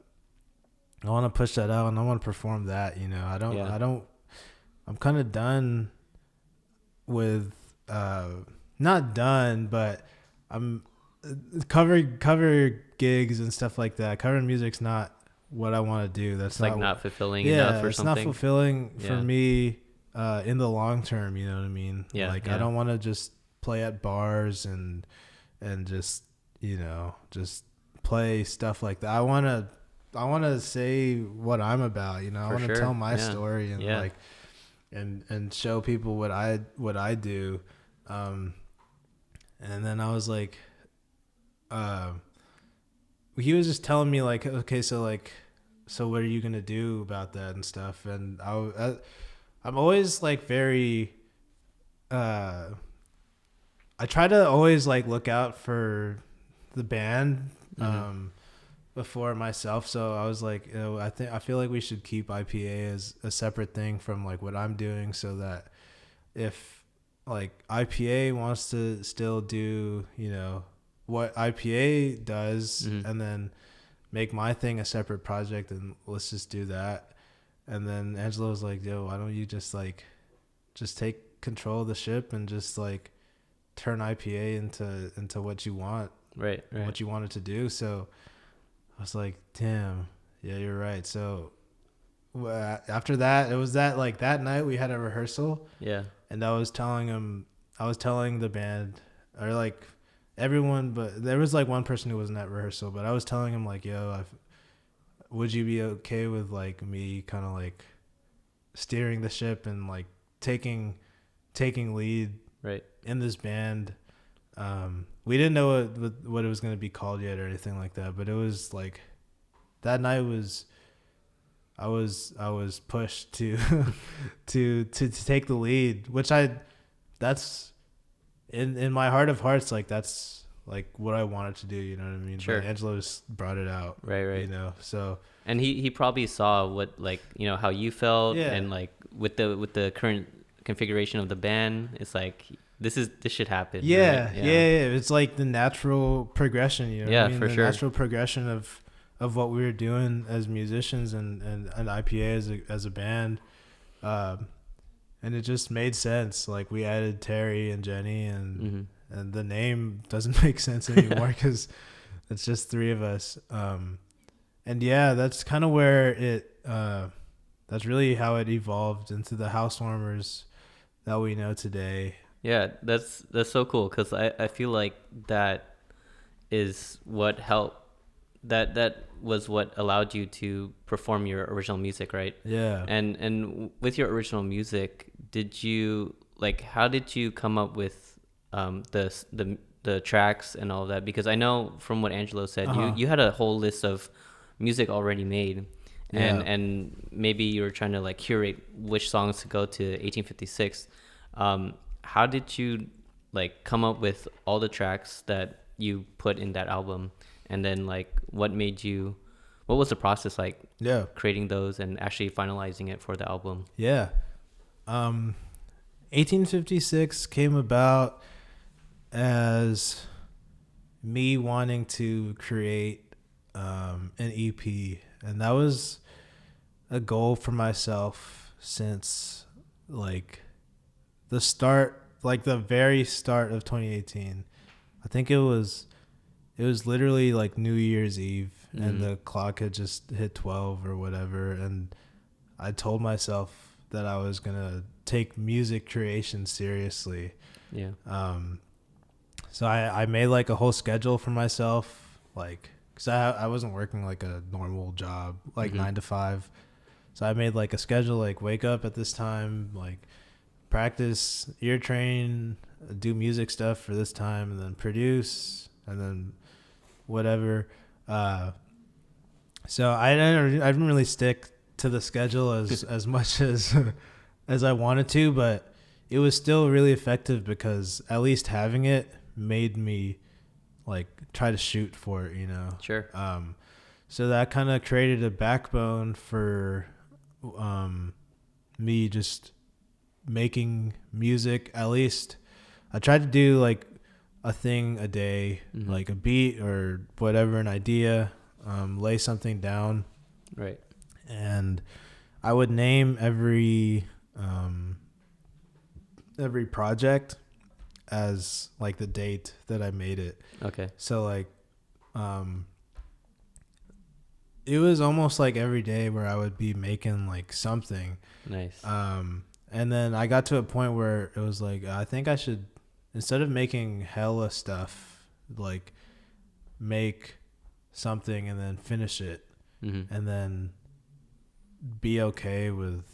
S1: to push that out, and I want to perform that. I'm kind of done with not done, but I'm cover gigs and stuff like that. Covering music's not what I want to do. That's
S2: not fulfilling enough or something.
S1: It's not fulfilling for me in the long term, you know what I mean?
S2: Yeah.
S1: I don't want to just play at bars and just just play stuff like that. I want to say what I'm about, I want to tell my story and and show people what I do. And then I was he was just telling me okay, so what are you gonna do about that and stuff? And I'm always very I try to always look out for the band before myself. So I was I feel like we should keep IPA as a separate thing from what I'm doing, so that if IPA wants to still do what IPA does, and then make my thing a separate project, and let's just do that. And then Angelo was like, yo, why don't you just take control of the ship and just turn IPA into what you want,
S2: right,
S1: what you want it to do. So I was like, damn, yeah, you're right. So after that, it was that that night we had a rehearsal, and I was telling the band, or everyone, but there was one person who wasn't at rehearsal, but I was telling him yo, would you be okay with me kind of steering the ship and taking lead
S2: right
S1: in this band? We didn't know what it was going to be called yet or anything like that, but it was like that night was I was pushed to to take the lead, which that's in my heart of hearts, like that's like what I wanted to do, you know what I mean?
S2: Sure.
S1: But Angelo just brought it out.
S2: Right.
S1: You know. So
S2: and he probably saw what, like, you know, how you felt,
S1: Yeah.
S2: and like with the current configuration of the band, it's like this should happen.
S1: yeah,
S2: right?
S1: yeah, it's like the natural progression, you know
S2: Yeah,
S1: what I mean?
S2: for
S1: the
S2: sure.
S1: natural progression of what we were doing as musicians and IPA as a band. And it just made sense. Like we added Terry and Jenny, and the name doesn't make sense anymore because it's just three of us. And yeah, that's kind of where that's really how it evolved into the Housewarmers that we know today.
S2: Yeah, that's so cool, because I feel like that is what helped. That was what allowed you to perform your original music, right?
S1: Yeah.
S2: And with your original music, how did you come up with the tracks and all that? Because I know from what Angelo said, you had a whole list of music already made, and maybe you were trying to like curate which songs to go to 1856. How did you like come up with all the tracks that you put in that album? And then like what was the process like?
S1: Yeah.
S2: Creating those and actually finalizing it for the album.
S1: Yeah. 1856 came about as me wanting to create an EP, and that was a goal for myself since like the very start of 2018. I think it was literally like New Year's Eve, and the clock had just hit 12 or whatever, and I told myself that I was gonna take music creation seriously.
S2: Yeah.
S1: So I made like a whole schedule for myself, like, because I wasn't working like a normal job, like 9 to 5. So I made like a schedule, like wake up at this time, like practice, ear train, do music stuff for this time, and then produce, and then whatever. So I didn't really stick to the schedule as much as I wanted to, but it was still really effective because at least having it made me like try to shoot for it, you know.
S2: Sure.
S1: So that kind of created a backbone for me just making music. At least I tried to do like a thing a day, like a beat or whatever, an idea, lay something down.
S2: Right.
S1: And I would name every project as like the date that I made it.
S2: Okay.
S1: So like, it was almost like every day where I would be making like something.
S2: Nice.
S1: And then I got to a point where it was like, I think I should, instead of making hella stuff, like make something and then finish it, and then be okay with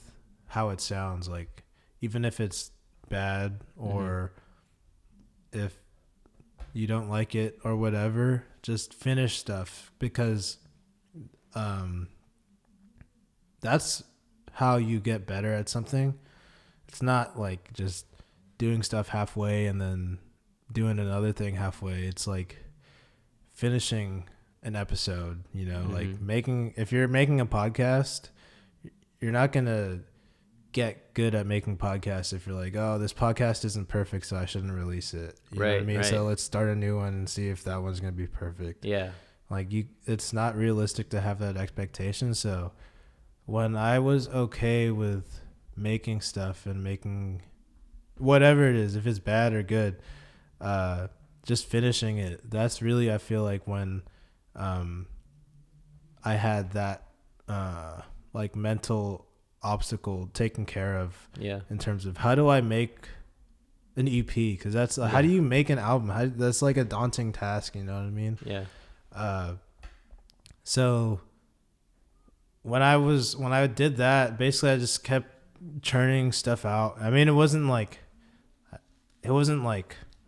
S1: how it sounds, like even if it's bad or if you don't like it or whatever, just finish stuff, because that's how you get better at something. It's not like just doing stuff halfway and then doing another thing halfway. It's like finishing an episode, you know, like if you're making a podcast, you're not going to get good at making podcasts if you're like, oh, this podcast isn't perfect, so I shouldn't release it. You know what I mean? Right. So let's start a new one and see if that one's going to be perfect.
S2: Yeah.
S1: Like it's not realistic to have that expectation. So when I was okay with making stuff and making whatever it is, if it's bad or good, just finishing it, that's really, I feel like when I had that like mental obstacle taken care of. Yeah. In terms of how do I make an EP, because that's how do you make an album? That's like a daunting task, you know what I mean?
S2: Yeah.
S1: So when I did that, basically I just kept churning stuff out. I mean, it wasn't like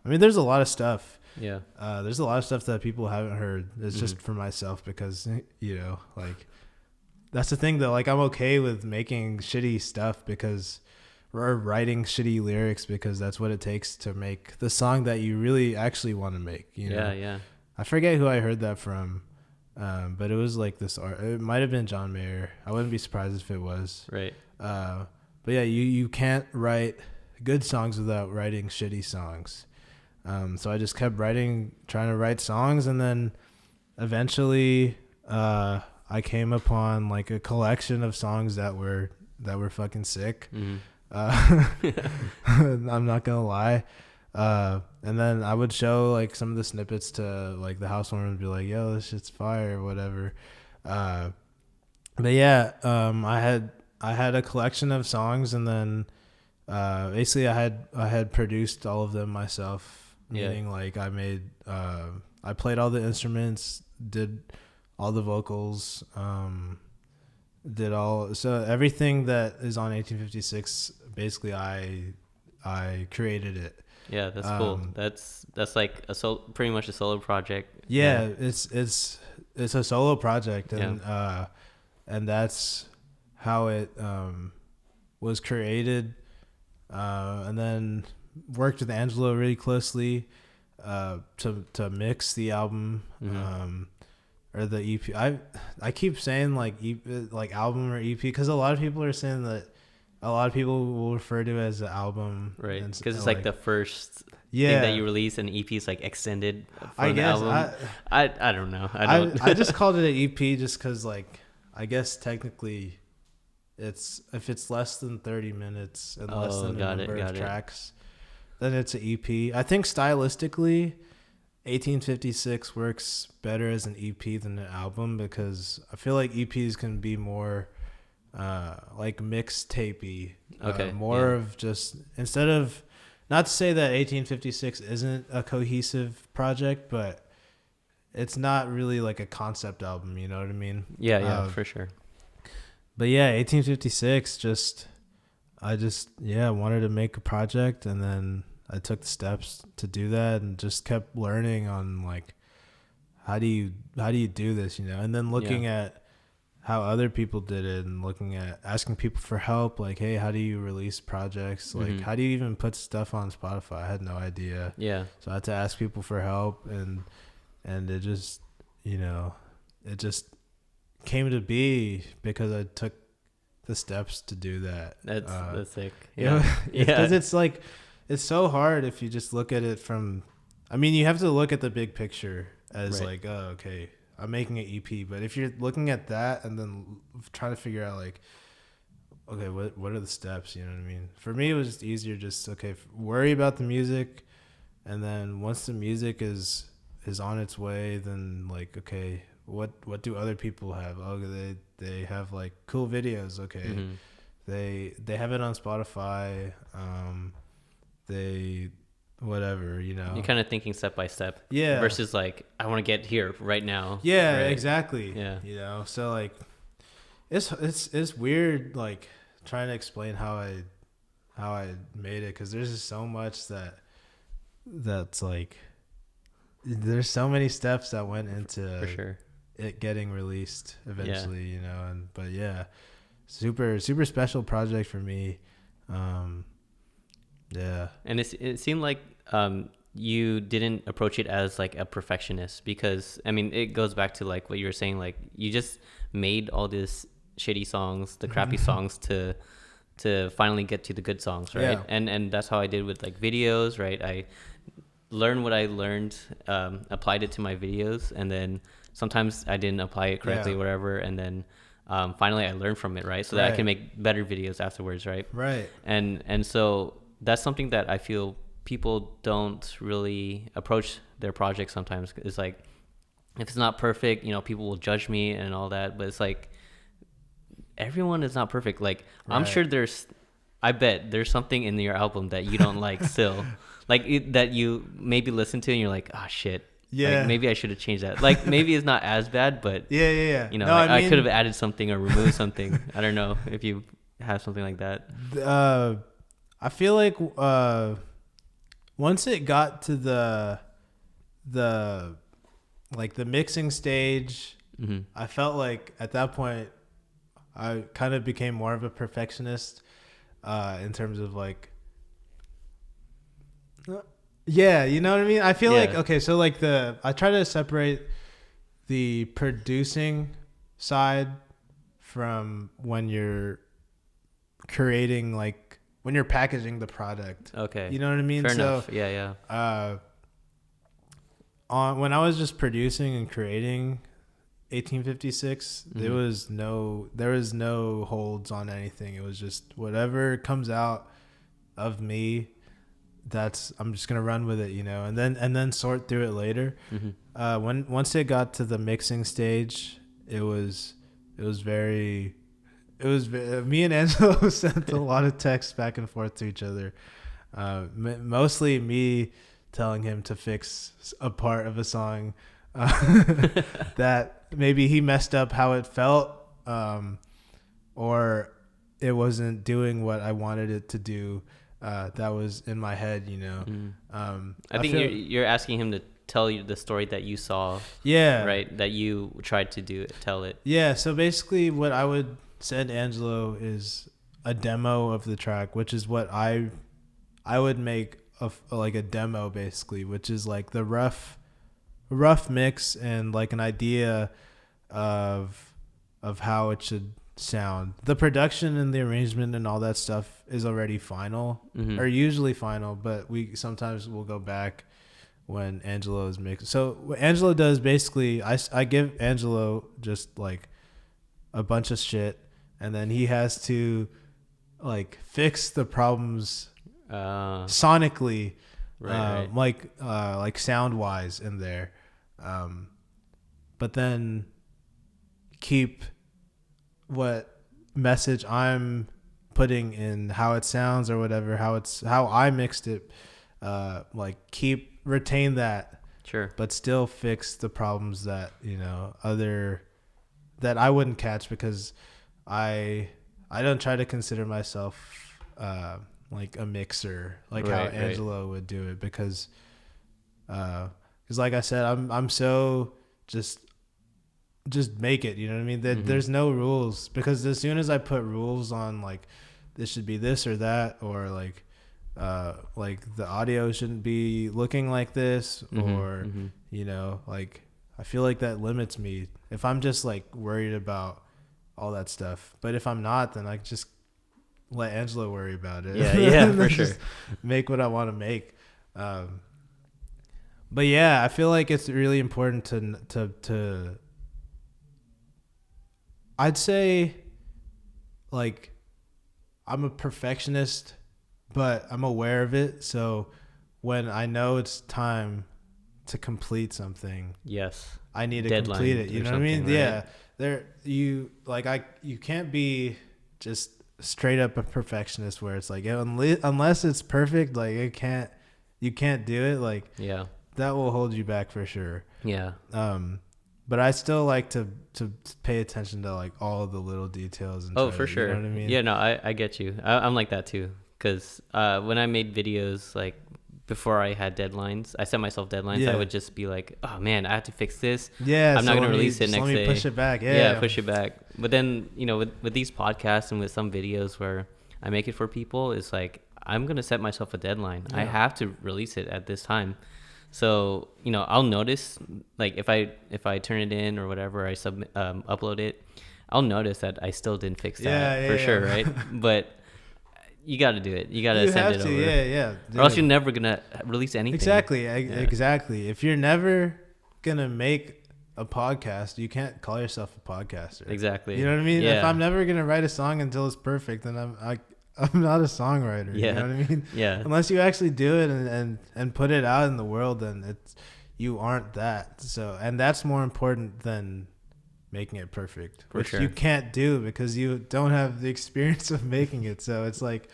S1: I mean, there's a lot of stuff.
S2: Yeah.
S1: There's a lot of stuff that people haven't heard. It's just for myself because, you know, like, that's the thing that, like, I'm okay with making shitty stuff because, or writing shitty lyrics because that's what it takes to make the song that you really actually want to make, you know?
S2: Yeah.
S1: I forget who I heard that from, but it was like this art. It might have been John Mayer. I wouldn't be surprised if it was.
S2: Right.
S1: But yeah, you can't write good songs without writing shitty songs. So I just kept trying to write songs, and then eventually I came upon like a collection of songs that were fucking sick. I'm not gonna lie. And then I would show like some of the snippets to like the Housewarmers and be like, yo, this shit's fire or whatever. But yeah, I had a collection of songs, and then basically I had produced all of them myself. Meaning like I played all the instruments, did all the vocals, so everything that is on 1856, basically I created it.
S2: Yeah, that's cool. That's like pretty much a solo project.
S1: Yeah, it's a solo project, and and that's how it was created, and then worked with Angelo really closely to mix the album, or the EP. I keep saying like like album or EP because a lot of people are saying that a lot of people will refer to it as an album,
S2: right? Because it's like the first thing that you release, and EP is like extended from
S1: I guess,
S2: the album. I don't know. I
S1: just called it an EP just because, like, I guess technically if it's less than 30 minutes and less than a number of tracks, then it's an EP. I think stylistically 1856 works better as an EP than an album because I feel like EPs can be more like mixtapey, of just, instead of, not to say that 1856 isn't a cohesive project, but it's not really like a concept album, you know what I mean?
S2: Yeah, for sure.
S1: But yeah, 1856 I wanted to make a project, and then I took the steps to do that and just kept learning on like how do you do this, you know, and then looking at how other people did it and looking at asking people for help, like, hey, how do you release projects? Like, how do you even put stuff on Spotify? I had no idea. Yeah. So I had to ask people for help, and it just, you know, it just came to be because I took the steps to do that.
S2: That's sick.
S1: Yeah. Because it's like, it's so hard if you just look at it from, I mean, you have to look at the big picture as like, oh, okay, I'm making an EP. But if you're looking at that and then trying to figure out like, okay, what are the steps? You know what I mean? For me, it was just easier. Just, okay, worry about the music. And then once the music is on its way, then like, okay, what do other people have? Oh, they have like cool videos. Okay. They have it on Spotify. They whatever, you know.
S2: You're kind of thinking step by step.
S1: Yeah.
S2: Versus like, I want to get here right now.
S1: Yeah,
S2: right?
S1: exactly.
S2: Yeah.
S1: You know, so like it's weird like trying to explain how I made it, because there's just so much that's like, there's so many steps that went into
S2: for sure
S1: it getting released eventually, you know. But yeah, super special project for me. Yeah. And
S2: it seemed like you didn't approach it as like a perfectionist, because I mean, it goes back to like what you were saying, like you just made all these shitty songs, the crappy songs to finally get to the good songs, right? Yeah. And that's how I did with like videos, right? I learned what I learned, applied it to my videos, and then sometimes I didn't apply it correctly, whatever, and then finally I learned from it, right? So that I can make better videos afterwards, right?
S1: Right.
S2: And so that's something that I feel people don't really approach their projects sometimes. It's like, if it's not perfect, you know, people will judge me and all that, but it's like, everyone is not perfect. Like, I'm sure I bet there's something in your album that you don't like still. Like, that you maybe listen to and you're like, ah, shit. Yeah. Like, maybe I should have changed that. Like, maybe it's not as bad, but
S1: yeah.
S2: You know, no, like, I could have added something or removed something. I don't know if you have something like that.
S1: I feel like once it got to the like the mixing stage, I felt like at that point I kind of became more of a perfectionist in terms of like, yeah, you know what I mean? I feel like, okay, so like I try to separate the producing side from when you're creating, like when you're packaging the product.
S2: Okay.
S1: You know what I mean?
S2: Fair enough. Yeah.
S1: When I was just producing and creating 1856, there was no holds on anything. It was just whatever comes out of me, I'm just gonna run with it, you know, and then sort through it later. Once it got to the mixing stage, it was me and Angelo sent a lot of texts back and forth to each other, mostly me telling him to fix a part of a song that maybe he messed up how it felt, or it wasn't doing what I wanted it to do. That was in my head, you know.
S2: I think you're asking him to tell you the story that you saw.
S1: Yeah.
S2: Right. That you tried to tell it.
S1: Yeah. So basically, what I would send Angelo is a demo of the track, which is what I would make like a demo, basically, which is like the rough mix and like an idea of how it should sound. The production and the arrangement and all that stuff is already final, or usually final, but we sometimes will go back when Angelo is mixing. So what Angelo does, basically, I give Angelo just like a bunch of shit, and then he has to like fix the problems sonically, right. Like sound wise in there, but then keep what message I'm putting in, how it sounds or whatever, how I mixed it, like retain that,
S2: sure, but
S1: still fix the problems that, you know, that I wouldn't catch, because I don't try to consider myself like a mixer, like how Angelo would do it, because like I said, I'm so just make it, you know what I mean? There's no rules, because as soon as I put rules on, like this should be this or that, or like the audio shouldn't be looking like this, or you know, like I feel like that limits me if I'm just like worried about all that stuff. But if I'm not, then I just let Angelo worry about it.
S2: Yeah, for sure.
S1: Make what I want to make. But yeah, I feel like it's really important to I'd say, like, I'm a perfectionist, but I'm aware of it. So when I know it's time to complete something,
S2: yes,
S1: I need to complete it. You know what I mean? Right? Yeah. You can't be just straight up a perfectionist where it's like, unless it's perfect, like you can't do it. Like, yeah, that will hold you back for sure. Yeah. But I still like to pay attention to like all the little details. And
S2: for sure. You know what I mean? Yeah, no, I get you. I'm like that too. Because when I made videos, like before I had deadlines, I set myself deadlines. Yeah. I would just be like, oh man, I have to fix this. Yeah, I'm not going to release it next day. Push it back. Yeah, push it back. But then, you know, with these podcasts and with some videos where I make it for people, it's like, I'm going to set myself a deadline. Yeah. I have to release it at this time. So, you know, I'll notice, like if I turn it in or whatever, I upload it, I'll notice that I still didn't fix that for sure, right? But you got to do it. You got to send it over. Yeah. Or else you're never going to release anything.
S1: Exactly. Exactly. If you're never going to make a podcast, you can't call yourself a podcaster.
S2: Exactly.
S1: You know what I mean? Yeah. If I'm never going to write a song until it's perfect, then I'm not a songwriter. Yeah. You know what I mean? Yeah. Unless you actually do it and put it out in the world, then you aren't that. So, and that's more important than making it perfect, which you can't do because you don't have the experience of making it. So it's like,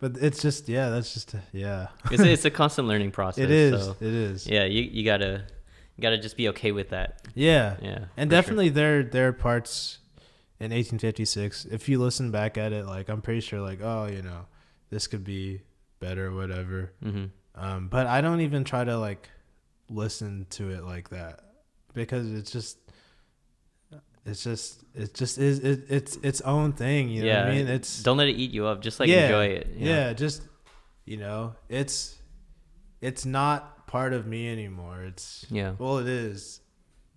S1: but it's just, it's
S2: a constant learning process.
S1: It is.
S2: Yeah. You gotta just be okay with that.
S1: Yeah. Yeah. And definitely there are parts in 1856, if you listen back at it, like I'm pretty sure like, oh, you know, this could be better or whatever. But I don't even try to like listen to it like that, because it's its own thing, you know what I mean? It's
S2: don't let it eat you up, just like enjoy it.
S1: Just, it's not part of me anymore. Well, it is,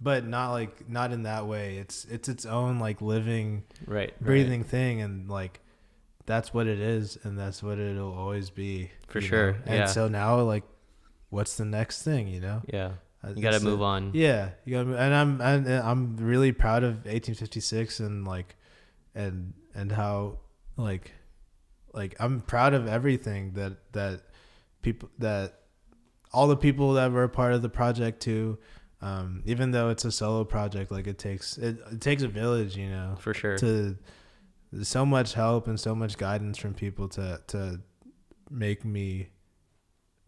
S1: but not in that way. It's its own like living, breathing thing, and like that's what it is, and that's what it'll always be,
S2: for sure
S1: know? And so now, like, what's the next thing, you gotta move on. You gotta move, and I'm really proud of 1856, and like and how like I'm proud of everything that all the people that were a part of the project too. Even though it's a solo project, like it takes a village,
S2: for sure,
S1: to so much help and so much guidance from people to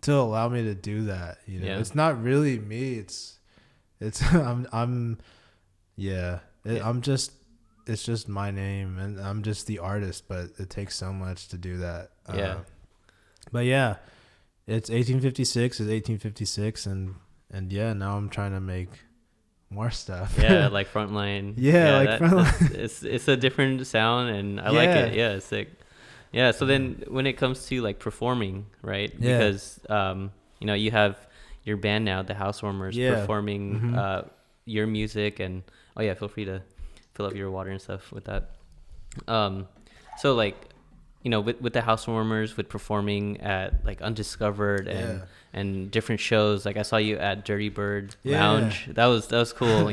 S1: allow me to do that. It's not really me. It's it's just my name, and I'm just the artist, but it takes so much to do that. But yeah, it's 1856 is 1856, and now I'm trying to make more stuff.
S2: Like Frontline. Frontline. It's a different sound, and I like it. It's sick. So then when it comes to like performing, right? Because you have your band now, the Housewarmers, performing your music, and feel free to fill up your water and stuff with that. So like, with the Housewarmers, with performing at like Undiscovered and different shows, like I saw you at Dirty Bird Lounge. That was cool.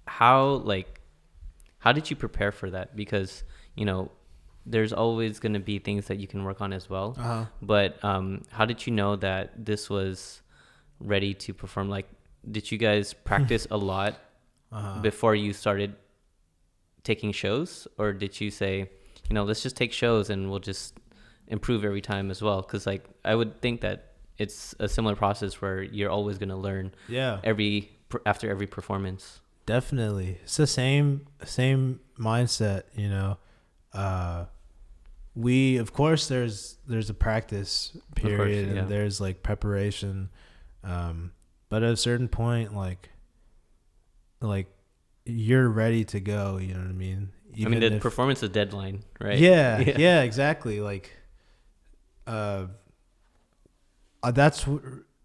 S2: How did you prepare for that? Because there's always going to be things that you can work on as well. But how did you know that this was ready to perform? Like, did you guys practice a lot before you started taking shows, or did you say, let's just take shows and we'll just improve every time as well? Because like I would think that it's a similar process where you're always going to learn after every performance.
S1: Definitely, it's the same mindset. We, of course, there's a practice period, and there's like preparation, but at a certain point, like you're ready to go, you know what I mean?
S2: Even the performance is deadline, right?
S1: Yeah, exactly. Like,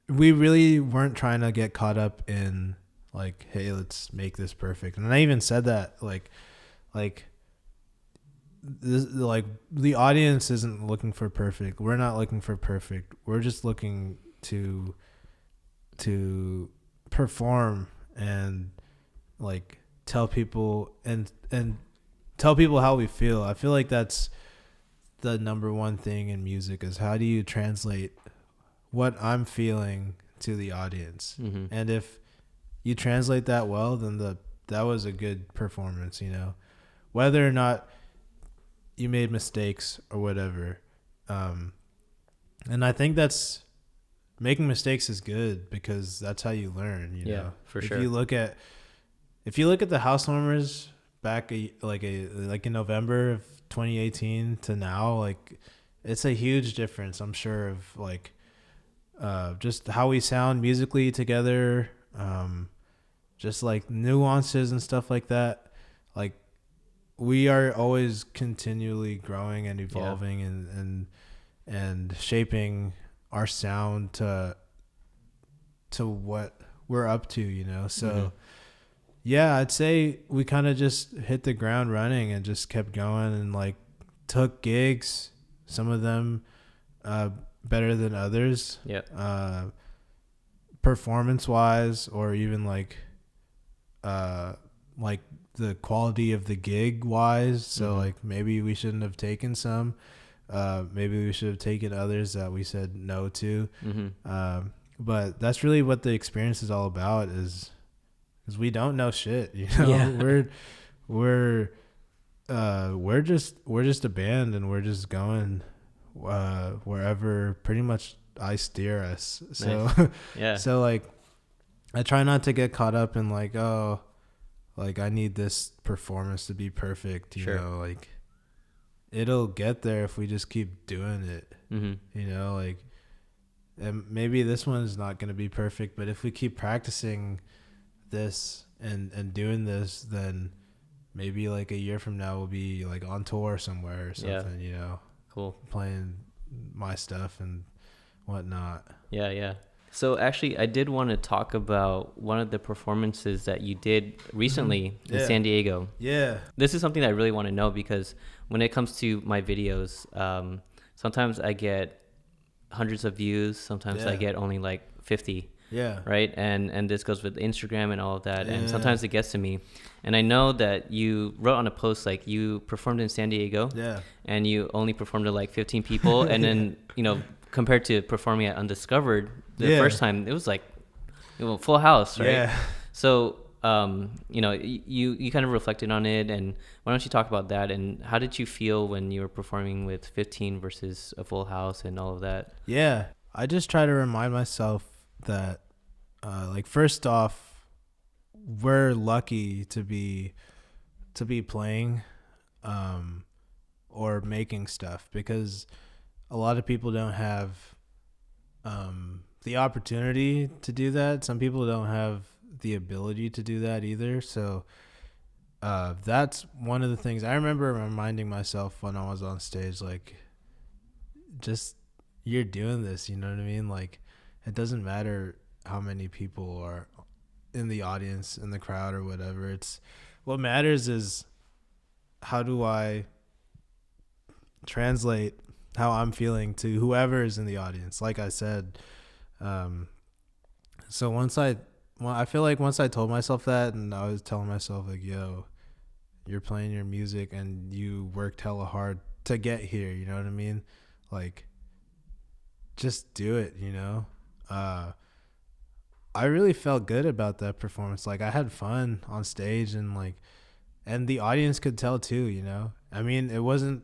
S1: we really weren't trying to get caught up in like, hey, let's make this perfect. And I even said that like this, like the audience isn't looking for perfect. We're not looking for perfect. We're just looking to perform and like tell people and tell people how we feel. I feel like that's the number one thing in music, is how do you translate what I'm feeling to the audience? And if you translate that well, then that was a good performance, whether or not you made mistakes or whatever. And I think that's making mistakes is good, because that's how you learn,
S2: for sure.
S1: If you look at the Housewarmers back in November of 2018 to now, like it's a huge difference, I'm sure, of like just how we sound musically together, just like nuances and stuff like that. Like we are always continually growing and evolving and shaping our sound to what we're up to, so I'd say we kind of just hit the ground running and just kept going, and like took gigs, some of them better than others, performance wise, or even like the quality of the gig wise. So like maybe we shouldn't have taken some, maybe we should have taken others that we said no to. But that's really what the experience is all about, is because we don't know shit, we're just a band, and we're just going wherever pretty much I steer us. So
S2: nice.
S1: So like I try not to get caught up in like, oh, like I need this performance to be perfect, you know, like it'll get there if we just keep doing it. Like and maybe this one is not going to be perfect, but if we keep practicing this and doing this, then maybe like a year from now we'll be like on tour somewhere or something, you know,
S2: Cool.
S1: playing my stuff and whatnot.
S2: Yeah. So actually, I did want to talk about one of the performances that you did recently in San Diego.
S1: Yeah.
S2: This is something that I really want to know, because when it comes to my videos, sometimes I get hundreds of views. Sometimes I get only like 50.
S1: Yeah.
S2: Right. And this goes with Instagram and all of that. And sometimes it gets to me. And I know that you wrote on a post, like, you performed in San Diego.
S1: Yeah.
S2: And you only performed to like 15 people. And then, you know, compared to performing at Undiscovered the first time, it was like, you know, full house, right?
S1: Yeah.
S2: So, you know, you kind of reflected on it, and why don't you talk about that, and how did you feel when you were performing with 15 versus a full house and all of that?
S1: Yeah. I just try to remind myself that, like, first off, we're lucky to be playing, or making stuff, because a lot of people don't have the opportunity to do that. Some people don't have the ability to do that either. So that's one of the things I remember reminding myself when I was on stage, like, just, you're doing this, you know what I mean? Like, it doesn't matter how many people are in the audience, in the crowd, or whatever. It's what matters is, how do I translate how I'm feeling to whoever is in the audience, like I said. So I feel like once I told myself that, and I was telling myself, like, yo, you're playing your music and you worked hella hard to get here, you know what I mean? Like, just do it, you know? I really felt good about that performance. Like, I had fun on stage, and the audience could tell too, you know? I mean, it wasn't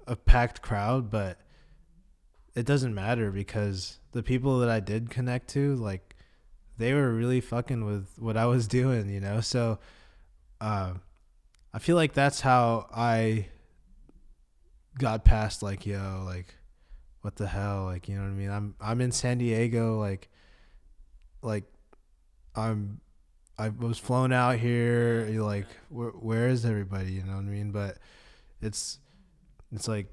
S1: a packed crowd, but it doesn't matter, because the people that I did connect to, like, they were really fucking with what I was doing, you know? So I feel like that's how I got past, like, yo, like, what the hell, like, you know what I mean? I'm in San Diego, like I was flown out here, you're like, where is everybody, you know what I mean? But it's like,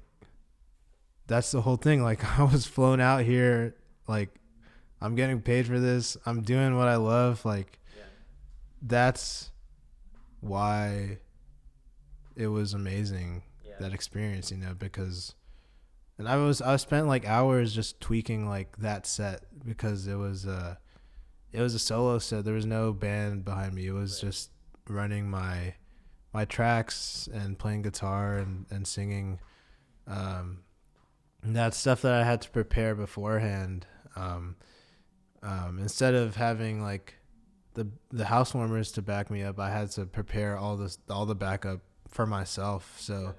S1: that's the whole thing. Like, I was flown out here, like, I'm getting paid for this, I'm doing what I love, like, that's why it was amazing, that experience, you know, because, and I spent like hours just tweaking like that set, because it was a solo set. There was no band behind me. It was just running my tracks and playing guitar and singing. And that's stuff that I had to prepare beforehand. Instead of having like the Housewarmers to back me up, I had to prepare all the backup for myself. So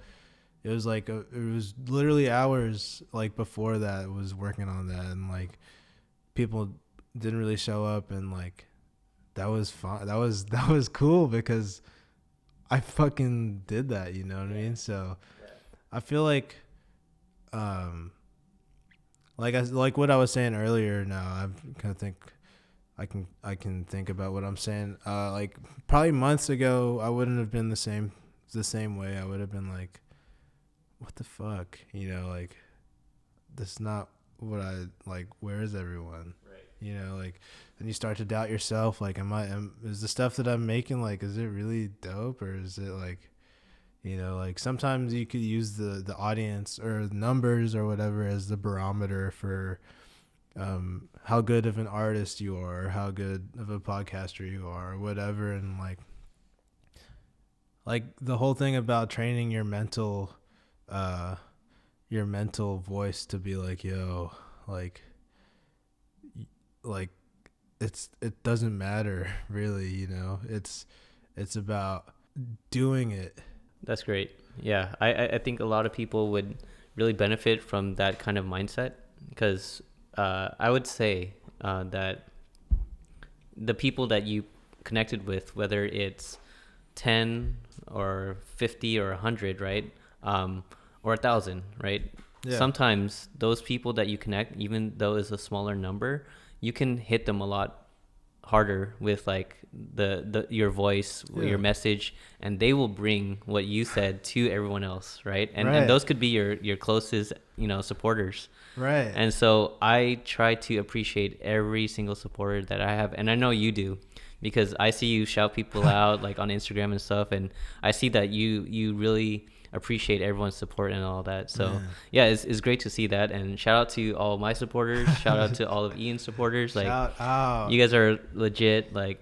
S1: it was like it was literally hours like before that was working on that, and like people didn't really show up, and like that was fun. That was cool, because I fucking did that, you know what I mean? So I feel like like what I was saying earlier, now I'm gonna think I can think about what I'm saying. Like probably months ago, I wouldn't have been the same way. I would have been like, what the fuck, you know, like, this is not what I like. Where is everyone? Right. You know, like, then you start to doubt yourself. Like, is the stuff that I'm making, like, is it really dope, or is it like, you know, like, sometimes you could use the audience or the numbers or whatever as the barometer for how good of an artist you are, or how good of a podcaster you are, or whatever. And like the whole thing about training your mental voice to be like, yo, like it doesn't matter really, you know, it's about doing it.
S2: That's great. Yeah, I think a lot of people would really benefit from that kind of mindset, because I would say that the people that you connected with, whether it's 10 or 50 or 100, right, or 1,000, right, sometimes those people that you connect, even though it's a smaller number, you can hit them a lot harder with like the your voice, your message, and they will bring what you said to everyone else, right? And those could be your closest, supporters.
S1: Right.
S2: And so I try to appreciate every single supporter that I have, and I know you do, because I see you shout people out like on Instagram and stuff, and I see that you really appreciate everyone's support and all that. So yeah, it's great to see that. And shout out to all my supporters. Shout out to all of Ian's supporters. Like, shout out. You guys are legit. Like,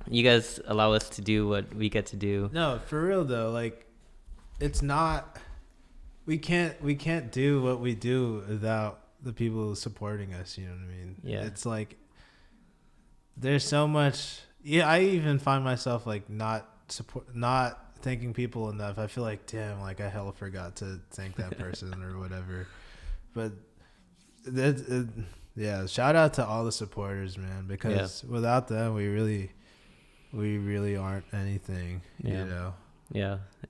S2: you guys allow us to do what we get to do.
S1: No, for real though. Like, it's not. We can't do what we do without the people supporting us. You know what I mean?
S2: Yeah.
S1: It's like there's so much. Yeah, I even find myself like not thanking people enough. I feel like, damn, like I hella forgot to thank that person or whatever. But shout out to all the supporters, man, because without them we really aren't anything.
S2: Yeah,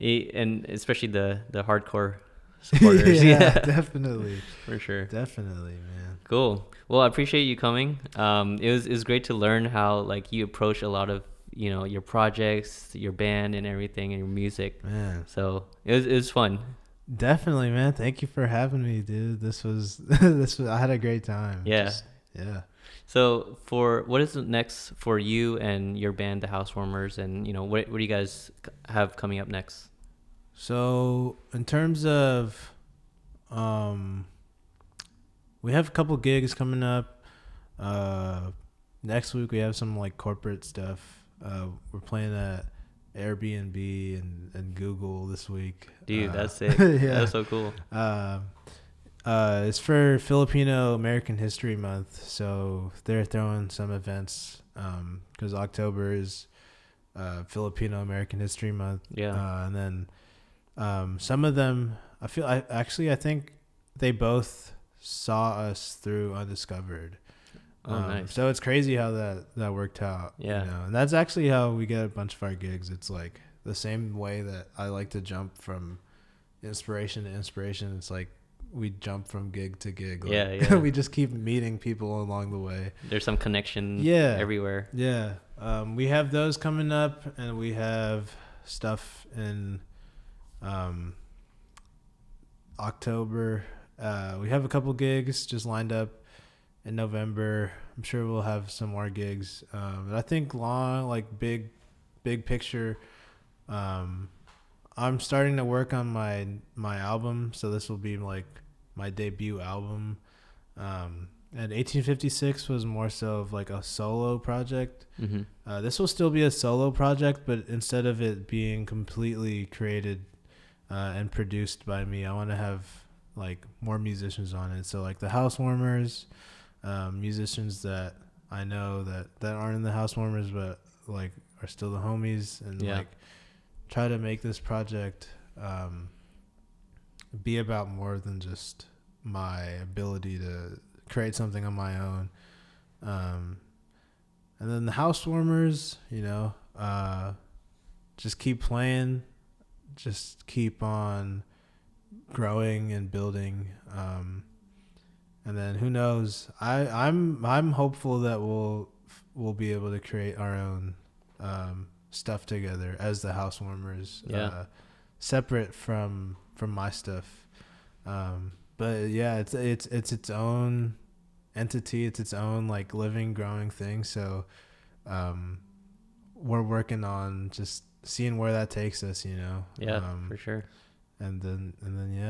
S2: and especially the hardcore supporters.
S1: yeah, definitely,
S2: for sure,
S1: definitely, man.
S2: Cool. Well, I appreciate you coming. It was great to learn how like you approach a lot of your projects, your band, and everything, and your music. Man, so it was fun.
S1: Definitely, man. Thank you for having me, dude. This was I had a great time.
S2: Yeah. So what is next for you and your band, the Housewarmers, and what do you guys have coming up next?
S1: So in terms of we have a couple gigs coming up. Next week we have some like corporate stuff. We're playing at Airbnb and Google this week.
S2: Dude, that's sick. That's so cool.
S1: It's for Filipino American History Month, so they're throwing some events because October is Filipino American History Month. Yeah. And then some of them, I think they both saw us through Undiscovered. Nice. So it's crazy how that worked out. Yeah. And that's actually how we get a bunch of our gigs. It's like the same way that I like to jump from inspiration to inspiration. It's like we jump from gig to gig. Like, we just keep meeting people along the way.
S2: There's some connection everywhere.
S1: Yeah. We have those coming up, and we have stuff in October. We have a couple gigs just lined up in November. I'm sure we'll have some more gigs. But I think big picture, I'm starting to work on my album. So this will be like my debut album. And 1856 was more so of like a solo project. Mm-hmm. This will still be a solo project, but instead of it being completely created and produced by me, I want to have like more musicians on it. So like the Housewarmers, musicians that I know that aren't in the Housewarmers but like are still the homies, and like try to make this project be about more than just my ability to create something on my own. And then the Housewarmers, just keep playing, just keep on growing and building. And then who knows? I'm hopeful that we'll be able to create our own stuff together as the Housewarmers, separate from my stuff. But yeah, it's its own entity. It's its own like living, growing thing. So we're working on just seeing where that takes us.
S2: Yeah, for sure.
S1: And then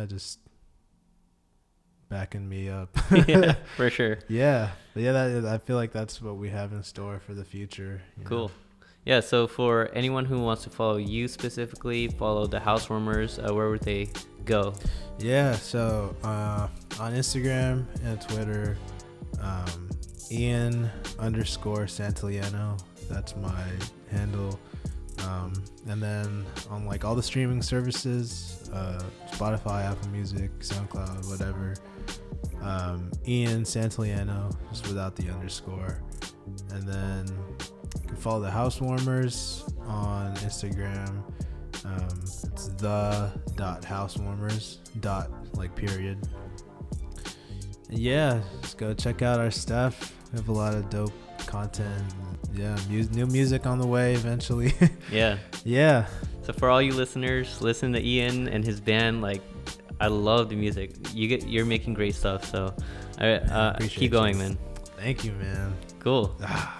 S1: just backing me up.
S2: Yeah, for sure.
S1: Yeah. But yeah, I feel like that's what we have in store for the future.
S2: Cool. Yeah, so for anyone who wants to follow you specifically, follow the Housewarmers, where would they go?
S1: Yeah, so on Instagram and Twitter, Ian_Santillano. That's my handle. And then on like all the streaming services, Spotify, Apple Music, SoundCloud, whatever, Ian Santilliano, just without the underscore. And then you can follow the Housewarmers on Instagram. It's the.housewarmers, period. Yeah, just go check out our stuff. We have a lot of dope content. Yeah, new music on the way eventually.
S2: Yeah.
S1: Yeah.
S2: So for all you listeners, listen to Ian and his band. Like, I love the music. You're making great stuff. So keep going, man.
S1: Thank you, man.
S2: Cool.
S3: Wow.